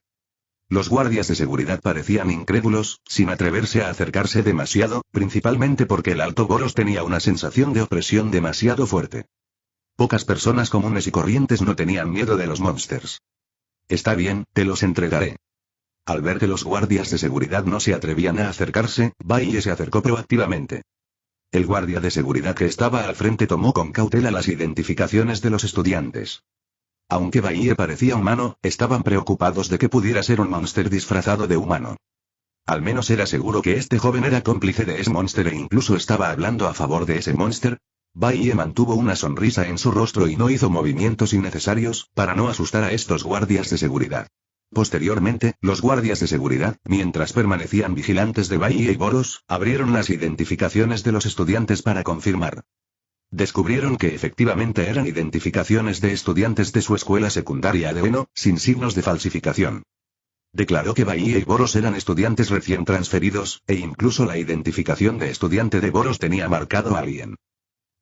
Los guardias de seguridad parecían incrédulos, sin atreverse a acercarse demasiado, principalmente porque el alto Boros tenía una sensación de opresión demasiado fuerte. Pocas personas comunes y corrientes no tenían miedo de los monsters. Está bien, te los entregaré. Al ver que los guardias de seguridad no se atrevían a acercarse, Baie se acercó proactivamente. El guardia de seguridad que estaba al frente tomó con cautela las identificaciones de los estudiantes. Aunque Baie parecía humano, estaban preocupados de que pudiera ser un monster disfrazado de humano. Al menos era seguro que este joven era cómplice de ese monster e incluso estaba hablando a favor de ese monster. Baie mantuvo una sonrisa en su rostro y no hizo movimientos innecesarios, para no asustar a estos guardias de seguridad. Posteriormente, los guardias de seguridad, mientras permanecían vigilantes de Baie y Boros, abrieron las identificaciones de los estudiantes para confirmar. Descubrieron que efectivamente eran identificaciones de estudiantes de su escuela secundaria de Ueno, sin signos de falsificación. Declaró que Baie y Boros eran estudiantes recién transferidos, e incluso la identificación de estudiante de Boros tenía marcado a alguien.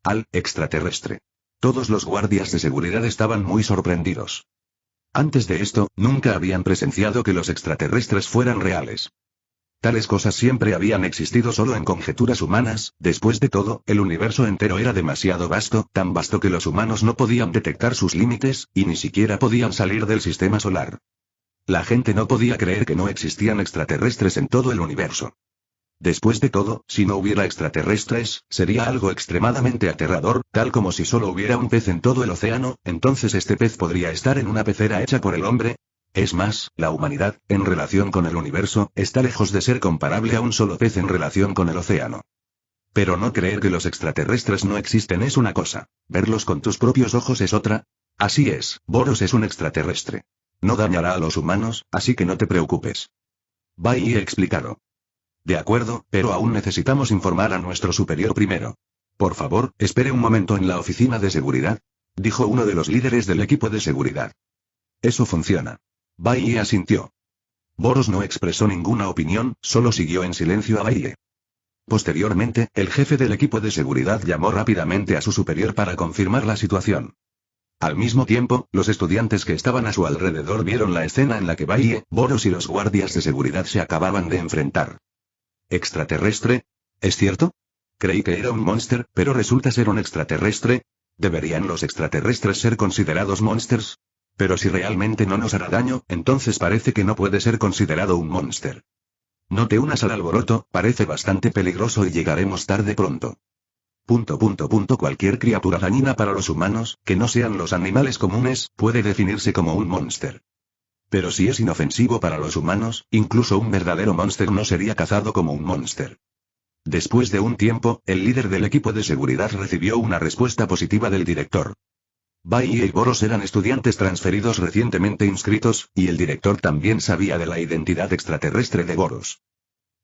Al extraterrestre. Todos los guardias de seguridad estaban muy sorprendidos. Antes de esto, nunca habían presenciado que los extraterrestres fueran reales. Tales cosas siempre habían existido solo en conjeturas humanas, después de todo, el universo entero era demasiado vasto, tan vasto que los humanos no podían detectar sus límites, y ni siquiera podían salir del sistema solar. La gente no podía creer que no existían extraterrestres en todo el universo. Después de todo, si no hubiera extraterrestres, sería algo extremadamente aterrador, tal como si solo hubiera un pez en todo el océano, entonces este pez podría estar en una pecera hecha por el hombre. Es más, la humanidad, en relación con el universo, está lejos de ser comparable a un solo pez en relación con el océano. Pero no creer que los extraterrestres no existen es una cosa, verlos con tus propios ojos es otra. Así es, Boros es un extraterrestre. No dañará a los humanos, así que no te preocupes. Baie explicado. De acuerdo, pero aún necesitamos informar a nuestro superior primero. Por favor, espere un momento en la oficina de seguridad, dijo uno de los líderes del equipo de seguridad. Eso funciona. Baie asintió. Boros no expresó ninguna opinión, solo siguió en silencio a Baie. Posteriormente, el jefe del equipo de seguridad llamó rápidamente a su superior para confirmar la situación. Al mismo tiempo, los estudiantes que estaban a su alrededor vieron la escena en la que Baie, Boros y los guardias de seguridad se acababan de enfrentar. ¿Extraterrestre? ¿Es cierto? Creí que era un monster, pero resulta ser un extraterrestre. ¿Deberían los extraterrestres ser considerados monsters? Pero si realmente no nos hará daño, entonces parece que no puede ser considerado un monster. No te unas al alboroto, parece bastante peligroso y llegaremos tarde pronto. Cualquier criatura dañina para los humanos, que no sean los animales comunes, puede definirse como un monster. Pero si es inofensivo para los humanos, incluso un verdadero monster no sería cazado como un monster. Después de un tiempo, el líder del equipo de seguridad recibió una respuesta positiva del director. Baie y Boros eran estudiantes transferidos recientemente inscritos, y el director también sabía de la identidad extraterrestre de Boros.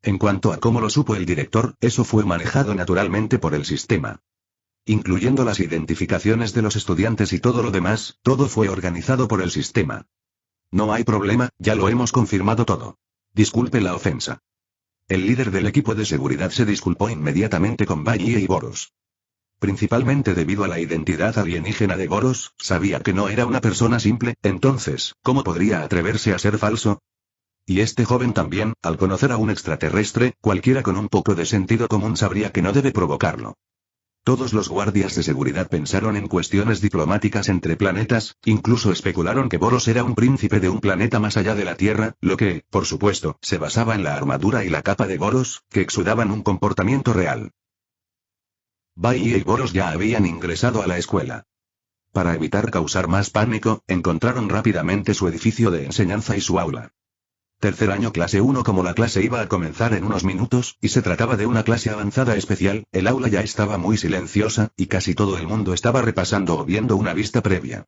En cuanto a cómo lo supo el director, eso fue manejado naturalmente por el sistema. Incluyendo las identificaciones de los estudiantes y todo lo demás, todo fue organizado por el sistema. No hay problema, ya lo hemos confirmado todo. Disculpe la ofensa. El líder del equipo de seguridad se disculpó inmediatamente con Bailey y Boros. Principalmente debido a la identidad alienígena de Boros, sabía que no era una persona simple, entonces, ¿cómo podría atreverse a ser falso? Y este joven también, al conocer a un extraterrestre, cualquiera con un poco de sentido común sabría que no debe provocarlo. Todos los guardias de seguridad pensaron en cuestiones diplomáticas entre planetas, incluso especularon que Boros era un príncipe de un planeta más allá de la Tierra, lo que, por supuesto, se basaba en la armadura y la capa de Boros, que exudaban un comportamiento real. Bailey y Boros ya habían ingresado a la escuela. Para evitar causar más pánico, encontraron rápidamente su edificio de enseñanza y su aula. Tercer año clase 1. Como la clase iba a comenzar en unos minutos, y se trataba de una clase avanzada especial, el aula ya estaba muy silenciosa, y casi todo el mundo estaba repasando o viendo una vista previa.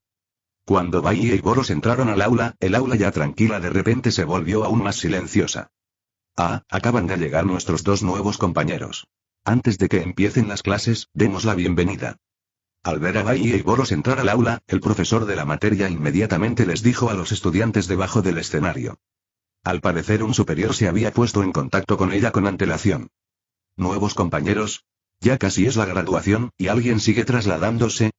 Cuando Bailey y Boros entraron al aula, el aula ya tranquila de repente se volvió aún más silenciosa. Acaban de llegar nuestros dos nuevos compañeros. Antes de que empiecen las clases, demos la bienvenida. Al ver a Bailey y Boros entrar al aula, el profesor de la materia inmediatamente les dijo a los estudiantes debajo del escenario. Al parecer un superior se había puesto en contacto con ella con antelación. Nuevos compañeros. Ya casi es la graduación, y alguien sigue trasladándose.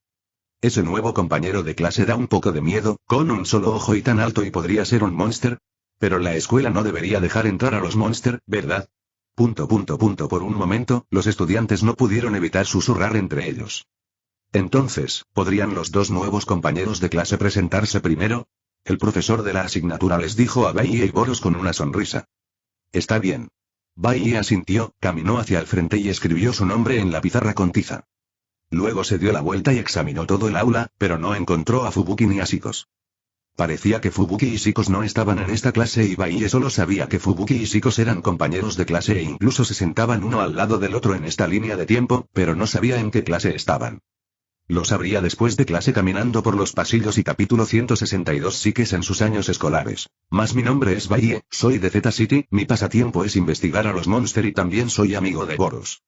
Ese nuevo compañero de clase da un poco de miedo, con un solo ojo y tan alto y podría ser un monster. Pero la escuela no debería dejar entrar a los monster, ¿verdad? Por un momento, los estudiantes no pudieron evitar susurrar entre ellos. Entonces, ¿podrían los dos nuevos compañeros de clase presentarse primero? El profesor de la asignatura les dijo a Bailey y Boros con una sonrisa. Está bien. Bailey asintió, caminó hacia el frente y escribió su nombre en la pizarra con tiza. Luego se dio la vuelta y examinó todo el aula, pero no encontró a Fubuki ni a Shikos. Parecía que Fubuki y Shikos no estaban en esta clase y Bailey solo sabía que Fubuki y Shikos eran compañeros de clase e incluso se sentaban uno al lado del otro en esta línea de tiempo, pero no sabía en qué clase estaban. Lo sabría después de clase caminando por los pasillos y capítulo 162 Shikes en sus años escolares. Mi nombre es Bailey, soy de Z City, mi pasatiempo es investigar a los monster y también soy amigo de Boros.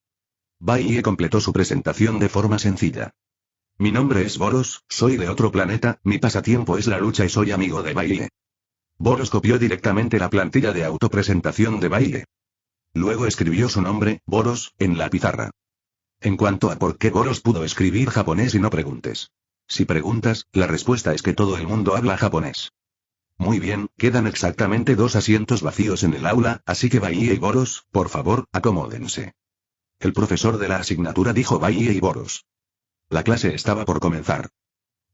Bailey completó su presentación de forma sencilla. Mi nombre es Boros, soy de otro planeta, mi pasatiempo es la lucha y soy amigo de Bailey. Boros copió directamente la plantilla de autopresentación de Bailey. Luego escribió su nombre, Boros, en la pizarra. En cuanto a por qué Boros pudo escribir japonés y no preguntes. Si preguntas, la respuesta es que todo el mundo habla japonés. Muy bien, quedan exactamente 2 asientos vacíos en el aula, así que Bailey y Boros, por favor, acomódense. El profesor de la asignatura dijo Bailey y Boros. La clase estaba por comenzar.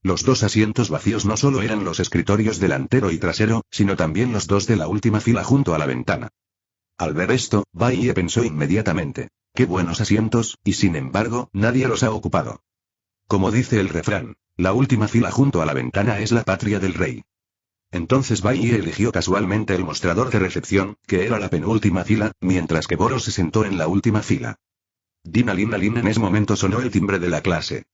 Los 2 asientos vacíos no solo eran los escritorios delantero y trasero, sino también los 2 de la última fila junto a la ventana. Al ver esto, Bailey pensó inmediatamente. Qué buenos asientos, y sin embargo, nadie los ha ocupado. Como dice el refrán, la última fila junto a la ventana es la patria del rey. Entonces Bailey eligió casualmente el mostrador de recepción, que era la penúltima fila, mientras que Boros se sentó en la última fila. Dina Lina Lin. En ese momento sonó el timbre de la clase.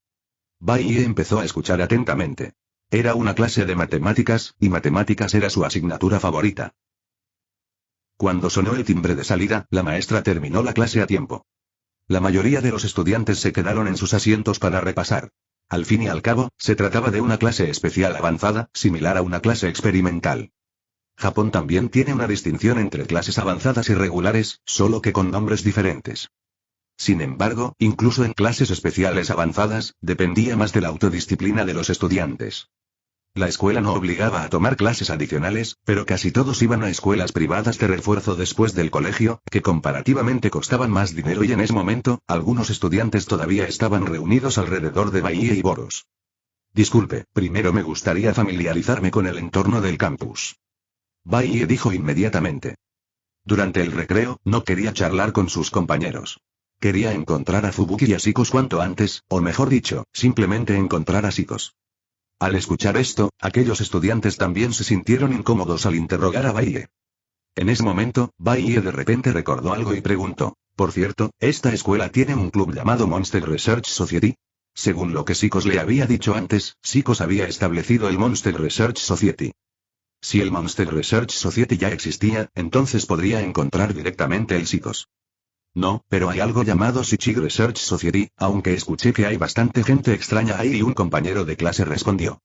Bailey empezó a escuchar atentamente. Era una clase de matemáticas, y matemáticas era su asignatura favorita. Cuando sonó el timbre de salida, la maestra terminó la clase a tiempo. La mayoría de los estudiantes se quedaron en sus asientos para repasar. Al fin y al cabo, se trataba de una clase especial avanzada, similar a una clase experimental. Japón también tiene una distinción entre clases avanzadas y regulares, solo que con nombres diferentes. Sin embargo, incluso en clases especiales avanzadas, dependía más de la autodisciplina de los estudiantes. La escuela no obligaba a tomar clases adicionales, pero casi todos iban a escuelas privadas de refuerzo después del colegio, que comparativamente costaban más dinero y en ese momento, algunos estudiantes todavía estaban reunidos alrededor de Bailey y Boros. Disculpe, primero me gustaría familiarizarme con el entorno del campus. Bailey dijo inmediatamente. Durante el recreo, no quería charlar con sus compañeros. Quería encontrar a Fubuki y a Shikos cuanto antes, o mejor dicho, simplemente encontrar a Shikos. Al escuchar esto, aquellos estudiantes también se sintieron incómodos al interrogar a Bailey. En ese momento, Bailey de repente recordó algo y preguntó, por cierto, ¿esta escuela tiene un club llamado Monster Research Society? Según lo que Shikos le había dicho antes, Shikos había establecido el Monster Research Society. Si el Monster Research Society ya existía, entonces podría encontrar directamente el Shikos. No, pero hay algo llamado Shichig Research Society, aunque escuché que hay bastante gente extraña ahí y un compañero de clase respondió.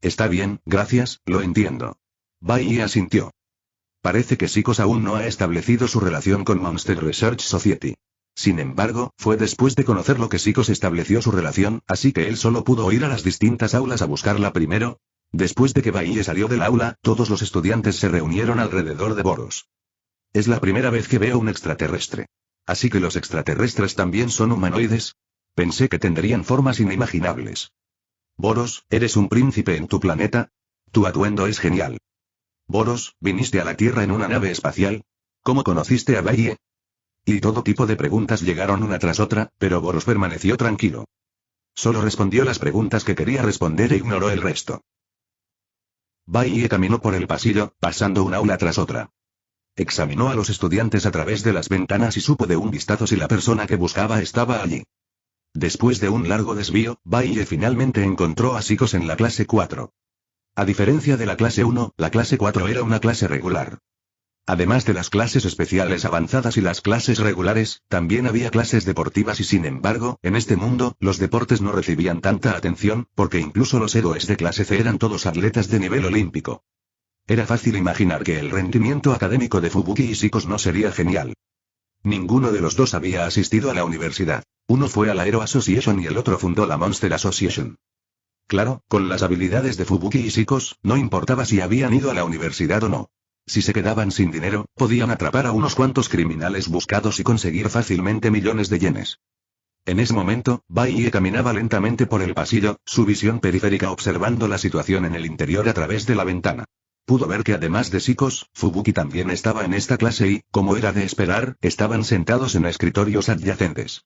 Está bien, gracias, lo entiendo. Bailey asintió. Parece que Sikos aún no ha establecido su relación con Monster Research Society. Sin embargo, fue después de conocerlo que Sikos estableció su relación, así que él solo pudo ir a las distintas aulas a buscarla primero. Después de que Baie salió del aula, todos los estudiantes se reunieron alrededor de Boros. Es la primera vez que veo un extraterrestre. ¿Así que los extraterrestres también son humanoides? Pensé que tendrían formas inimaginables. Boros, ¿eres un príncipe en tu planeta? Tu atuendo es genial. Boros, ¿viniste a la Tierra en una nave espacial? ¿Cómo conociste a Baie? Y todo tipo de preguntas llegaron una tras otra, pero Boros permaneció tranquilo. Solo respondió las preguntas que quería responder e ignoró el resto. Baie caminó por el pasillo, pasando una aula tras otra. Examinó a los estudiantes a través de las ventanas y supo de un vistazo si la persona que buscaba estaba allí. Después de un largo desvío, Baie finalmente encontró a Sikos en la clase 4. A diferencia de la clase 1, la clase 4 era una clase regular. Además de las clases especiales avanzadas y las clases regulares, también había clases deportivas y sin embargo, en este mundo, los deportes no recibían tanta atención, porque incluso los héroes de clase C eran todos atletas de nivel olímpico. Era fácil imaginar que el rendimiento académico de Fubuki y Sikos no sería genial. Ninguno de los dos había asistido a la universidad. Uno fue a la Aero Association y el otro fundó la Monster Association. Claro, con las habilidades de Fubuki y Sikos, no importaba si habían ido a la universidad o no. Si se quedaban sin dinero, podían atrapar a unos cuantos criminales buscados y conseguir fácilmente millones de yenes. En ese momento, Baie caminaba lentamente por el pasillo, su visión periférica observando la situación en el interior a través de la ventana. Pudo ver que además de Sikos, Fubuki también estaba en esta clase y, como era de esperar, estaban sentados en escritorios adyacentes.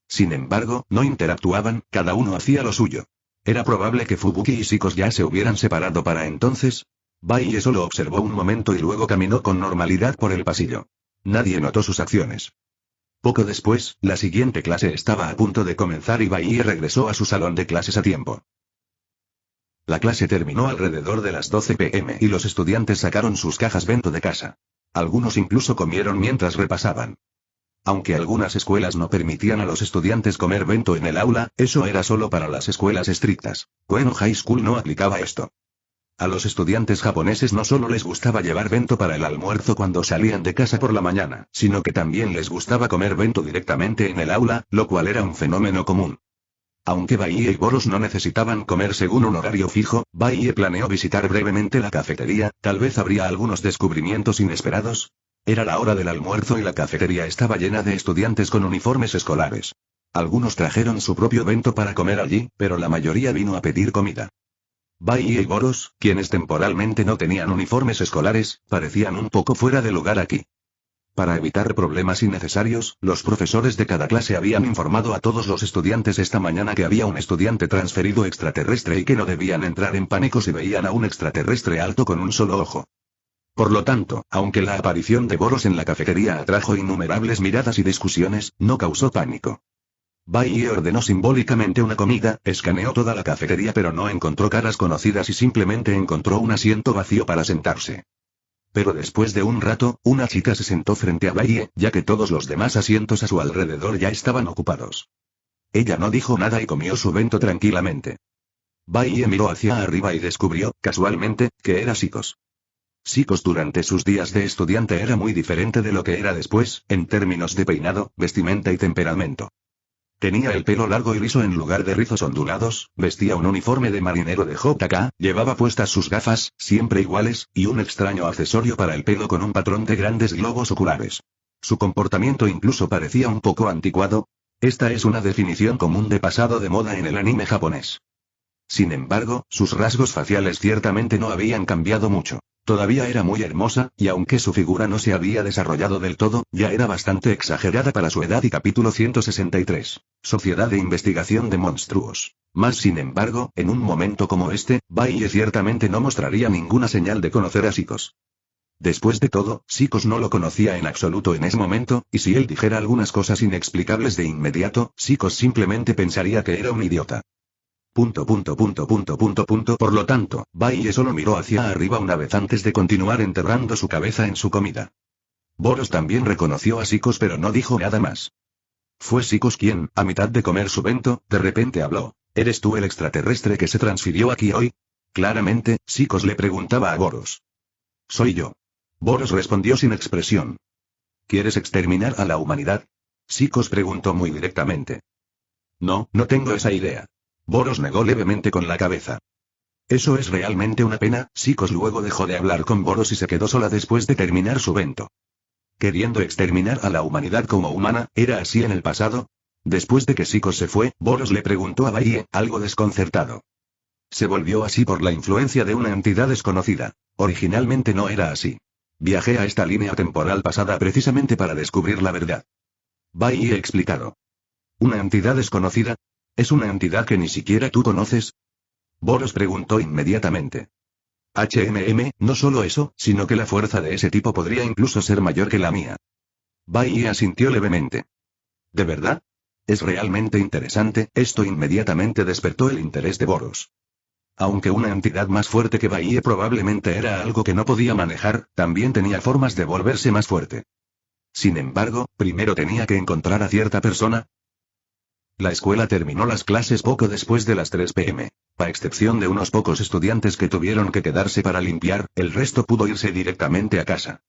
Sin embargo, no interactuaban, cada uno hacía lo suyo. Era probable que Fubuki y Sikos ya se hubieran separado para entonces. Baie solo observó un momento y luego caminó con normalidad por el pasillo. Nadie notó sus acciones. Poco después, la siguiente clase estaba a punto de comenzar y Baie regresó a su salón de clases a tiempo. La clase terminó alrededor de las 12 p.m. y los estudiantes sacaron sus cajas bento de casa. Algunos incluso comieron mientras repasaban. Aunque algunas escuelas no permitían a los estudiantes comer bento en el aula, eso era solo para las escuelas estrictas. Ueno High School no aplicaba esto. A los estudiantes japoneses no solo les gustaba llevar bento para el almuerzo cuando salían de casa por la mañana, sino que también les gustaba comer bento directamente en el aula, lo cual era un fenómeno común. Aunque Baie y Boros no necesitaban comer según un horario fijo, Baie planeó visitar brevemente la cafetería, tal vez habría algunos descubrimientos inesperados. Era la hora del almuerzo y la cafetería estaba llena de estudiantes con uniformes escolares. Algunos trajeron su propio bento para comer allí, pero la mayoría vino a pedir comida. Baie y Boros, quienes temporalmente no tenían uniformes escolares, parecían un poco fuera de lugar aquí. Para evitar problemas innecesarios, los profesores de cada clase habían informado a todos los estudiantes esta mañana que había un estudiante transferido extraterrestre y que no debían entrar en pánico si veían a un extraterrestre alto con un solo ojo. Por lo tanto, aunque la aparición de Boros en la cafetería atrajo innumerables miradas y discusiones, no causó pánico. Baie ordenó simbólicamente una comida, escaneó toda la cafetería pero no encontró caras conocidas y simplemente encontró un asiento vacío para sentarse. Pero después de un rato, una chica se sentó frente a Baie, ya que todos los demás asientos a su alrededor ya estaban ocupados. Ella no dijo nada y comió su bento tranquilamente. Baie miró hacia arriba y descubrió, casualmente, que era Sikos. Sikos durante sus días de estudiante era muy diferente de lo que era después, en términos de peinado, vestimenta y temperamento. Tenía el pelo largo y liso en lugar de rizos ondulados, vestía un uniforme de marinero de JK, llevaba puestas sus gafas, siempre iguales, y un extraño accesorio para el pelo con un patrón de grandes globos oculares. Su comportamiento incluso parecía un poco anticuado. Esta es una definición común de pasado de moda en el anime japonés. Sin embargo, sus rasgos faciales ciertamente no habían cambiado mucho. Todavía era muy hermosa, y aunque su figura no se había desarrollado del todo, ya era bastante exagerada para su edad y capítulo 163. Sociedad de Investigación de Monstruos. Más sin embargo, en un momento como este, Baie ciertamente no mostraría ninguna señal de conocer a Sikos. Después de todo, Sikos no lo conocía en absoluto en ese momento, y si él dijera algunas cosas inexplicables de inmediato, Sikos simplemente pensaría que era un idiota. Por lo tanto, Baie solo miró hacia arriba una vez antes de continuar enterrando su cabeza en su comida. Boros también reconoció a Sikos pero no dijo nada más. Fue Sikos quien, a mitad de comer su bento, de repente habló. ¿Eres tú el extraterrestre que se transfirió aquí hoy? Claramente, Sikos le preguntaba a Boros. Soy yo. Boros respondió sin expresión. ¿Quieres exterminar a la humanidad? Psicos preguntó muy directamente. No, no tengo esa idea. Boros negó levemente con la cabeza. Eso es realmente una pena. Psicos luego dejó de hablar con Boros y se quedó sola después de terminar su vento. Queriendo exterminar a la humanidad como humana, ¿era así en el pasado? Después de que Psicos se fue, Boros le preguntó a Baie, algo desconcertado. Se volvió así por la influencia de una entidad desconocida. Originalmente no era así. Viajé a esta línea temporal pasada precisamente para descubrir la verdad. Baie explicado. ¿Una entidad desconocida? ¿Es una entidad que ni siquiera tú conoces? Boros preguntó inmediatamente. No solo eso, sino que la fuerza de ese tipo podría incluso ser mayor que la mía. Baie asintió levemente. ¿De verdad? Es realmente interesante. Esto inmediatamente despertó el interés de Boros. Aunque una entidad más fuerte que Baie probablemente era algo que no podía manejar, también tenía formas de volverse más fuerte. Sin embargo, primero tenía que encontrar a cierta persona. La escuela terminó las clases poco después de las 3 p.m. A excepción de unos pocos estudiantes que tuvieron que quedarse para limpiar, el resto pudo irse directamente a casa.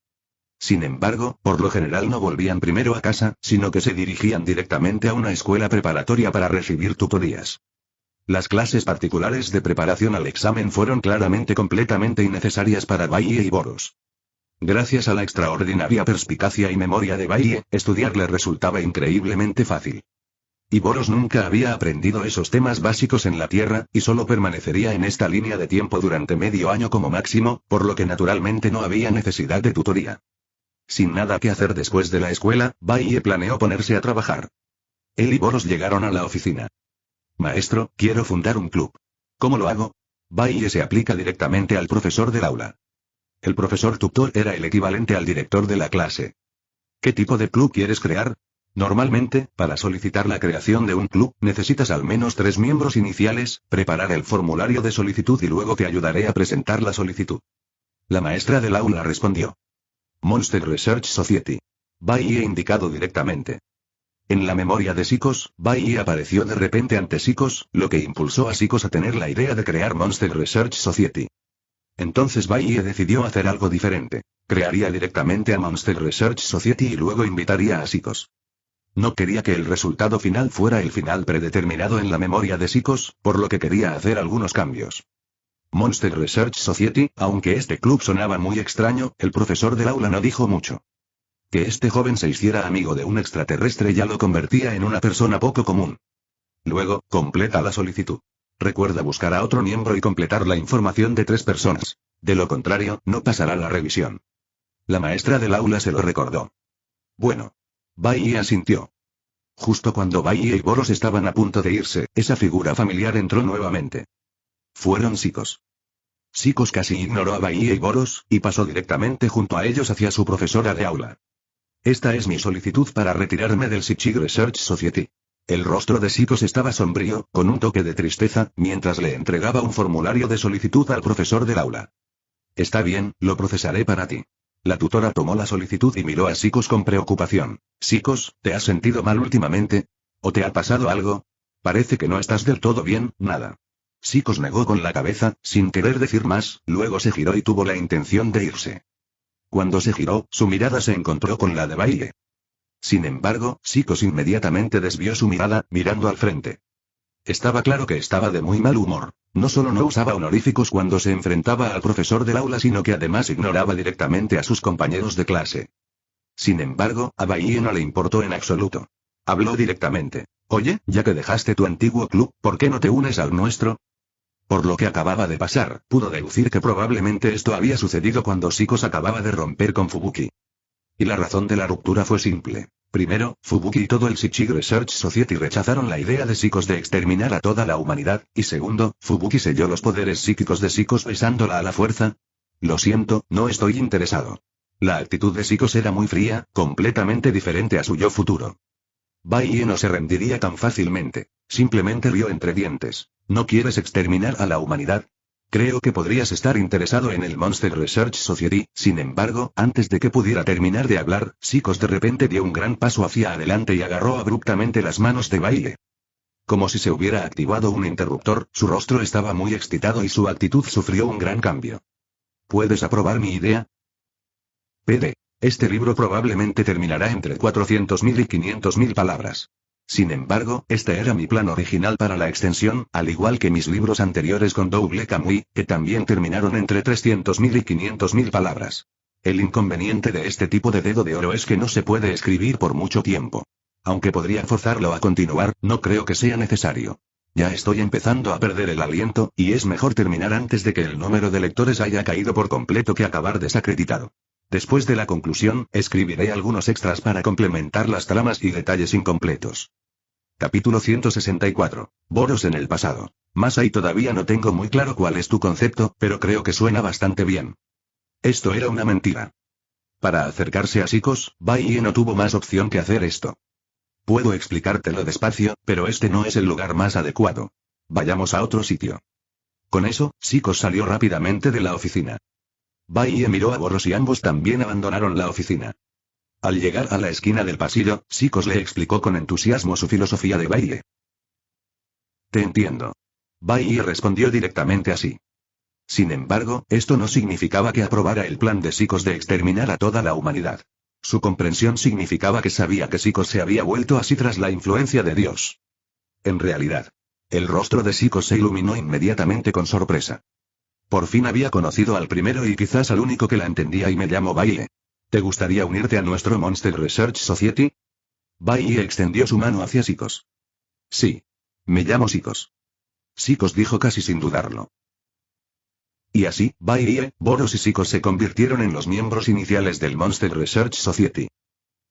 Sin embargo, por lo general no volvían primero a casa, sino que se dirigían directamente a una escuela preparatoria para recibir tutorías. Las clases particulares de preparación al examen fueron claramente completamente innecesarias para Baie y Boros. Gracias a la extraordinaria perspicacia y memoria de Baie, estudiar le resultaba increíblemente fácil. Y Boros nunca había aprendido esos temas básicos en la Tierra, y solo permanecería en esta línea de tiempo durante medio año como máximo, por lo que naturalmente no había necesidad de tutoría. Sin nada que hacer después de la escuela, Baie planeó ponerse a trabajar. Él y Boros llegaron a la oficina. Maestro, quiero fundar un club. ¿Cómo lo hago? Baie se aplica directamente al profesor del aula. El profesor tutor era el equivalente al director de la clase. ¿Qué tipo de club quieres crear? Normalmente, para solicitar la creación de un club, necesitas al menos 3 miembros iniciales, preparar el formulario de solicitud y luego te ayudaré a presentar la solicitud. La maestra del aula respondió. Monster Research Society. Baie indicado directamente. En la memoria de Psicos, Baie apareció de repente ante Psicos, lo que impulsó a Psicos a tener la idea de crear Monster Research Society. Entonces Baie decidió hacer algo diferente. Crearía directamente a Monster Research Society y luego invitaría a Psicos. No quería que el resultado final fuera el final predeterminado en la memoria de Psicos, por lo que quería hacer algunos cambios. Monster Research Society, aunque este club sonaba muy extraño, el profesor del aula no dijo mucho. Que este joven se hiciera amigo de un extraterrestre ya lo convertía en una persona poco común. Luego, completa la solicitud. Recuerda buscar a otro miembro y completar la información de 3 personas. De lo contrario, no pasará la revisión. La maestra del aula se lo recordó. Bueno. Baie asintió. Justo cuando Baie y Boros estaban a punto de irse, esa figura familiar entró nuevamente. Fueron Psicos. Psicos casi ignoró a Baie y Boros, y pasó directamente junto a ellos hacia su profesora de aula. Esta es mi solicitud para retirarme del Psychic Research Society. El rostro de Psicos estaba sombrío, con un toque de tristeza, mientras le entregaba un formulario de solicitud al profesor del aula. Está bien, lo procesaré para ti. La tutora tomó la solicitud y miró a Psicos con preocupación. Psicos, ¿te has sentido mal últimamente? ¿O te ha pasado algo? Parece que no estás del todo bien, nada. Psicos negó con la cabeza, sin querer decir más, luego se giró y tuvo la intención de irse. Cuando se giró, su mirada se encontró con la de Baie. Sin embargo, Psicos inmediatamente desvió su mirada, mirando al frente. Estaba claro que estaba de muy mal humor. No solo no usaba honoríficos cuando se enfrentaba al profesor del aula, sino que además ignoraba directamente a sus compañeros de clase. Sin embargo, a Baie no le importó en absoluto. Habló directamente. Oye, ya que dejaste tu antiguo club, ¿por qué no te unes al nuestro? Por lo que acababa de pasar, pudo deducir que probablemente esto había sucedido cuando Psicos acababa de romper con Fubuki. Y la razón de la ruptura fue simple. Primero, Fubuki y todo el Psychic Research Society rechazaron la idea de Psicos de exterminar a toda la humanidad, y segundo, Fubuki selló los poderes psíquicos de Psicos besándola a la fuerza. Lo siento, no estoy interesado. La actitud de Psicos era muy fría, completamente diferente a su yo futuro. Baie no se rendiría tan fácilmente. Simplemente rió entre dientes. ¿No quieres exterminar a la humanidad? Creo que podrías estar interesado en el Monster Research Society. Sin embargo, antes de que pudiera terminar de hablar, Psicos de repente dio un gran paso hacia adelante y agarró abruptamente las manos de Baie. Como si se hubiera activado un interruptor, su rostro estaba muy excitado y su actitud sufrió un gran cambio. ¿Puedes aprobar mi idea? PD. Este libro probablemente terminará entre 400.000 y 500.000 palabras. Sin embargo, este era mi plan original para la extensión, al igual que mis libros anteriores con Double Camus, que también terminaron entre 300.000 y 500.000 palabras. El inconveniente de este tipo de dedo de oro es que no se puede escribir por mucho tiempo. Aunque podría forzarlo a continuar, no creo que sea necesario. Ya estoy empezando a perder el aliento, y es mejor terminar antes de que el número de lectores haya caído por completo que acabar desacreditado. Después de la conclusión, escribiré algunos extras para complementar las tramas y detalles incompletos. Capítulo 164. Boros en el pasado. Masai, todavía no tengo muy claro cuál es tu concepto, pero creo que suena bastante bien. Esto era una mentira. Para acercarse a Psicos, Bai no tuvo más opción que hacer esto. Puedo explicártelo despacio, pero este no es el lugar más adecuado. Vayamos a otro sitio. Con eso, Psicos salió rápidamente de la oficina. Bai miró a Boros y ambos también abandonaron la oficina. Al llegar a la esquina del pasillo, Psicos le explicó con entusiasmo su filosofía de Bai. Te entiendo. Bai respondió directamente así. Sin embargo, esto no significaba que aprobara el plan de Psicos de exterminar a toda la humanidad. Su comprensión significaba que sabía que Psicos se había vuelto así tras la influencia de Dios. En realidad, el rostro de Psicos se iluminó inmediatamente con sorpresa. Por fin había conocido al primero y quizás al único que la entendía, y me llamo Bai. ¿Te gustaría unirte a nuestro Monster Research Society? Bai extendió su mano hacia Psicos. Sí. Me llamo Psicos. Psicos dijo casi sin dudarlo. Y así, Bai, Boros y Psicos se convirtieron en los miembros iniciales del Monster Research Society.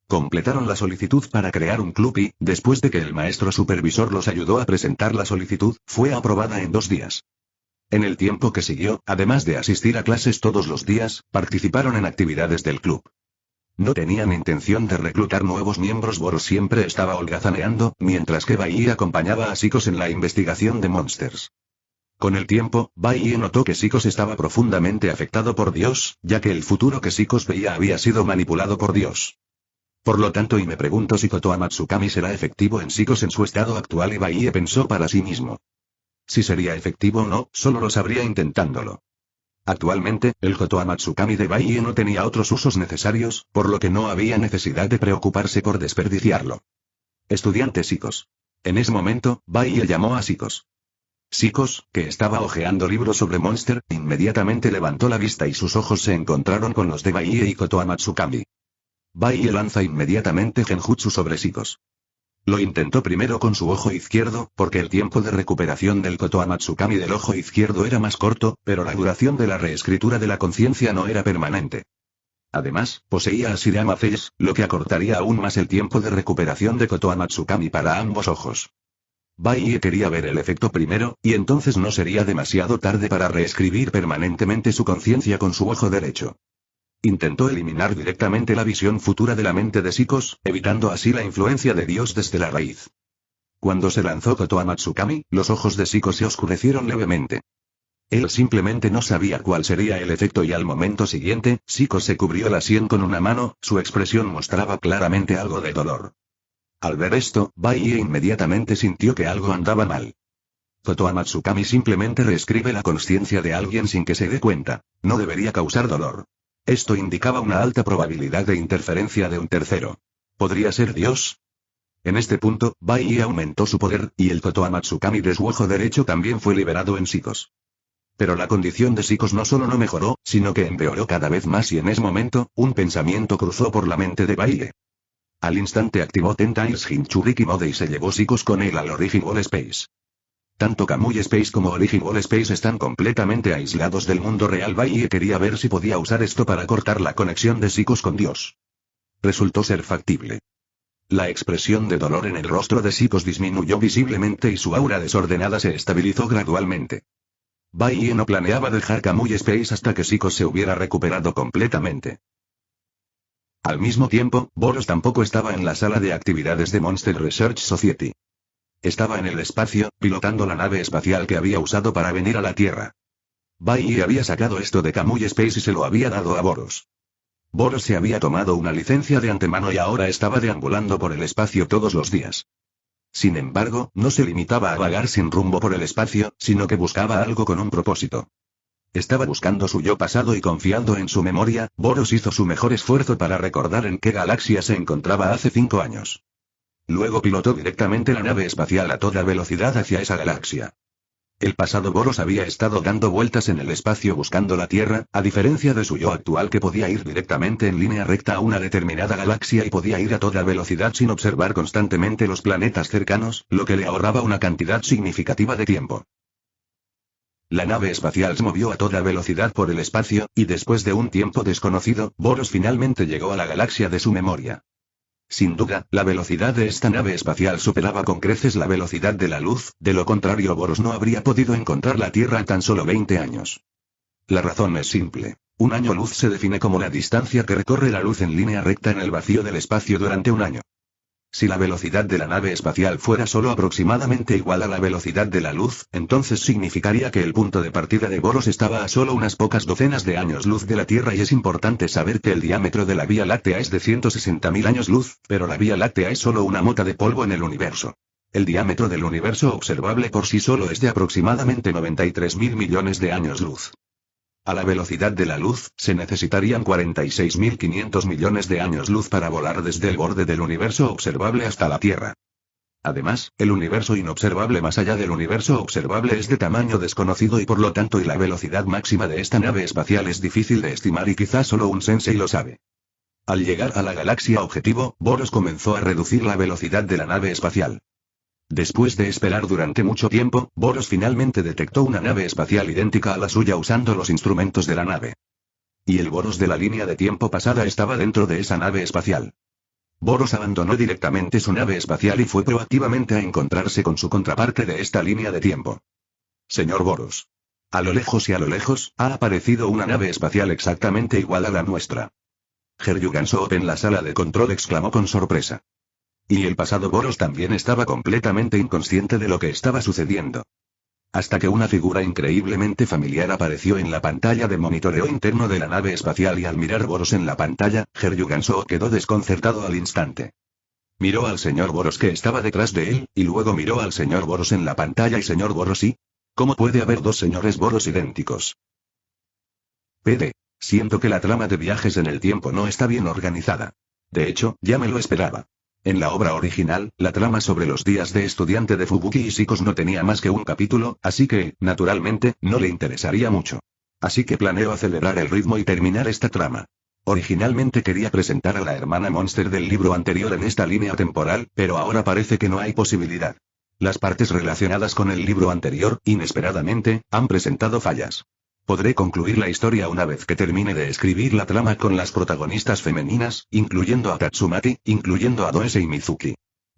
Completaron la solicitud para crear un club y, después de que el maestro supervisor los ayudó a presentar la solicitud, fue aprobada en 2 días. En el tiempo que siguió, además de asistir a clases todos los días, participaron en actividades del club. No tenían intención de reclutar nuevos miembros. Boros siempre estaba holgazaneando, mientras que Bai acompañaba a Psicos en la investigación de monsters. Con el tiempo, Bai notó que Psicos estaba profundamente afectado por Dios, ya que el futuro que Psicos veía había sido manipulado por Dios. Por lo tanto, y me pregunto si Kotoa Matsukami será efectivo en Psicos en su estado actual, y Bai pensó para sí mismo. Si sería efectivo o no, solo lo sabría intentándolo. Actualmente, el Kotoa Matsukami de Bai no tenía otros usos necesarios, por lo que no había necesidad de preocuparse por desperdiciarlo. Estudiante Psicos. En ese momento, Bai llamó a Psicos. Psicos, que estaba hojeando libros sobre Monster, inmediatamente levantó la vista y sus ojos se encontraron con los de Bai y Kotoa Matsukami. Bai lanza inmediatamente Genjutsu sobre Psicos. Lo intentó primero con su ojo izquierdo, porque el tiempo de recuperación del Kotoa Matsukami del ojo izquierdo era más corto, pero la duración de la reescritura de la conciencia no era permanente. Además, poseía a Shirama Face, lo que acortaría aún más el tiempo de recuperación de Kotoa Matsukami para ambos ojos. Bai quería ver el efecto primero, y entonces no sería demasiado tarde para reescribir permanentemente su conciencia con su ojo derecho. Intentó eliminar directamente la visión futura de la mente de Psicos, evitando así la influencia de Dios desde la raíz. Cuando se lanzó Kotoa Matsukami, los ojos de Psicos se oscurecieron levemente. Él simplemente no sabía cuál sería el efecto y al momento siguiente, Psicos se cubrió la sien con una mano, su expresión mostraba claramente algo de dolor. Al ver esto, Bai inmediatamente sintió que algo andaba mal. Kotoa Matsukami simplemente reescribe la consciencia de alguien sin que se dé cuenta. No debería causar dolor. Esto indicaba una alta probabilidad de interferencia de un tercero. ¿Podría ser Dios? En este punto, Bai aumentó su poder, y el Kotoa Matsukami de su ojo derecho también fue liberado en Psicos. Pero la condición de Psicos no solo no mejoró, sino que empeoró cada vez más, y en ese momento, un pensamiento cruzó por la mente de Bai. Al instante activó Ten Times Hinchuriki Mode y se llevó Psicos con él al Original Space. Tanto Kamui Space como Original Space están completamente aislados del mundo real. Bai quería ver si podía usar esto para cortar la conexión de Psicos con Dios. Resultó ser factible. La expresión de dolor en el rostro de Psicos disminuyó visiblemente y su aura desordenada se estabilizó gradualmente. Bai no planeaba dejar Kamui Space hasta que Psicos se hubiera recuperado completamente. Al mismo tiempo, Boros tampoco estaba en la sala de actividades de Monster Research Society. Estaba en el espacio, pilotando la nave espacial que había usado para venir a la Tierra. Bai había sacado esto de Kamui Space y se lo había dado a Boros. Boros se había tomado una licencia de antemano y ahora estaba deambulando por el espacio todos los días. Sin embargo, no se limitaba a vagar sin rumbo por el espacio, sino que buscaba algo con un propósito. Estaba buscando su yo pasado y confiando en su memoria. Boros hizo su mejor esfuerzo para recordar en qué galaxia se encontraba hace 5 años. Luego pilotó directamente la nave espacial a toda velocidad hacia esa galaxia. El pasado Boros había estado dando vueltas en el espacio buscando la Tierra, a diferencia de su yo actual que podía ir directamente en línea recta a una determinada galaxia y podía ir a toda velocidad sin observar constantemente los planetas cercanos, lo que le ahorraba una cantidad significativa de tiempo. La nave espacial se movió a toda velocidad por el espacio, y después de un tiempo desconocido, Boros finalmente llegó a la galaxia de su memoria. Sin duda, la velocidad de esta nave espacial superaba con creces la velocidad de la luz, de lo contrario Boros no habría podido encontrar la Tierra en tan solo 20 años. La razón es simple. Un año luz se define como la distancia que recorre la luz en línea recta en el vacío del espacio durante un año. Si la velocidad de la nave espacial fuera solo aproximadamente igual a la velocidad de la luz, entonces significaría que el punto de partida de Boros estaba a solo unas pocas docenas de años luz de la Tierra y es importante saber que el diámetro de la Vía Láctea es de 160.000 años luz, pero la Vía Láctea es solo una mota de polvo en el universo. El diámetro del universo observable por sí solo es de aproximadamente 93.000 millones de años luz. A la velocidad de la luz, se necesitarían 46.500 millones de años luz para volar desde el borde del universo observable hasta la Tierra. Además, el universo inobservable más allá del universo observable es de tamaño desconocido y por lo tanto la velocidad máxima de esta nave espacial es difícil de estimar y quizás solo un sensei lo sabe. Al llegar a la galaxia objetivo, Boros comenzó a reducir la velocidad de la nave espacial. Después de esperar durante mucho tiempo, Boros finalmente detectó una nave espacial idéntica a la suya usando los instrumentos de la nave. Y el Boros de la línea de tiempo pasada estaba dentro de esa nave espacial. Boros abandonó directamente su nave espacial y fue proactivamente a encontrarse con su contraparte de esta línea de tiempo. Señor Boros. A lo lejos y a lo lejos, ha aparecido una nave espacial exactamente igual a la nuestra. Heryugan Soop en la sala de control exclamó con sorpresa. Y el pasado Boros también estaba completamente inconsciente de lo que estaba sucediendo. Hasta que una figura increíblemente familiar apareció en la pantalla de monitoreo interno de la nave espacial y al mirar Boros en la pantalla, Heryugan Soop quedó desconcertado al instante. Miró al señor Boros que estaba detrás de él, y luego miró al señor Boros en la pantalla y señor Boros ¿y? ¿Cómo puede haber dos señores Boros idénticos? PD. Siento que la trama de viajes en el tiempo no está bien organizada. De hecho, ya me lo esperaba. En la obra original, la trama sobre los días de estudiante de Fubuki y Psicos no tenía más que un capítulo, así que, naturalmente, no le interesaría mucho. Así que planeo acelerar el ritmo y terminar esta trama. Originalmente quería presentar a la hermana Monster del libro anterior en esta línea temporal, pero ahora parece que no hay posibilidad. Las partes relacionadas con el libro anterior, inesperadamente, han presentado fallas. Podré concluir la historia una vez que termine de escribir la trama con las protagonistas femeninas, incluyendo a Tatsumaki, incluyendo a Doese y Mizuki.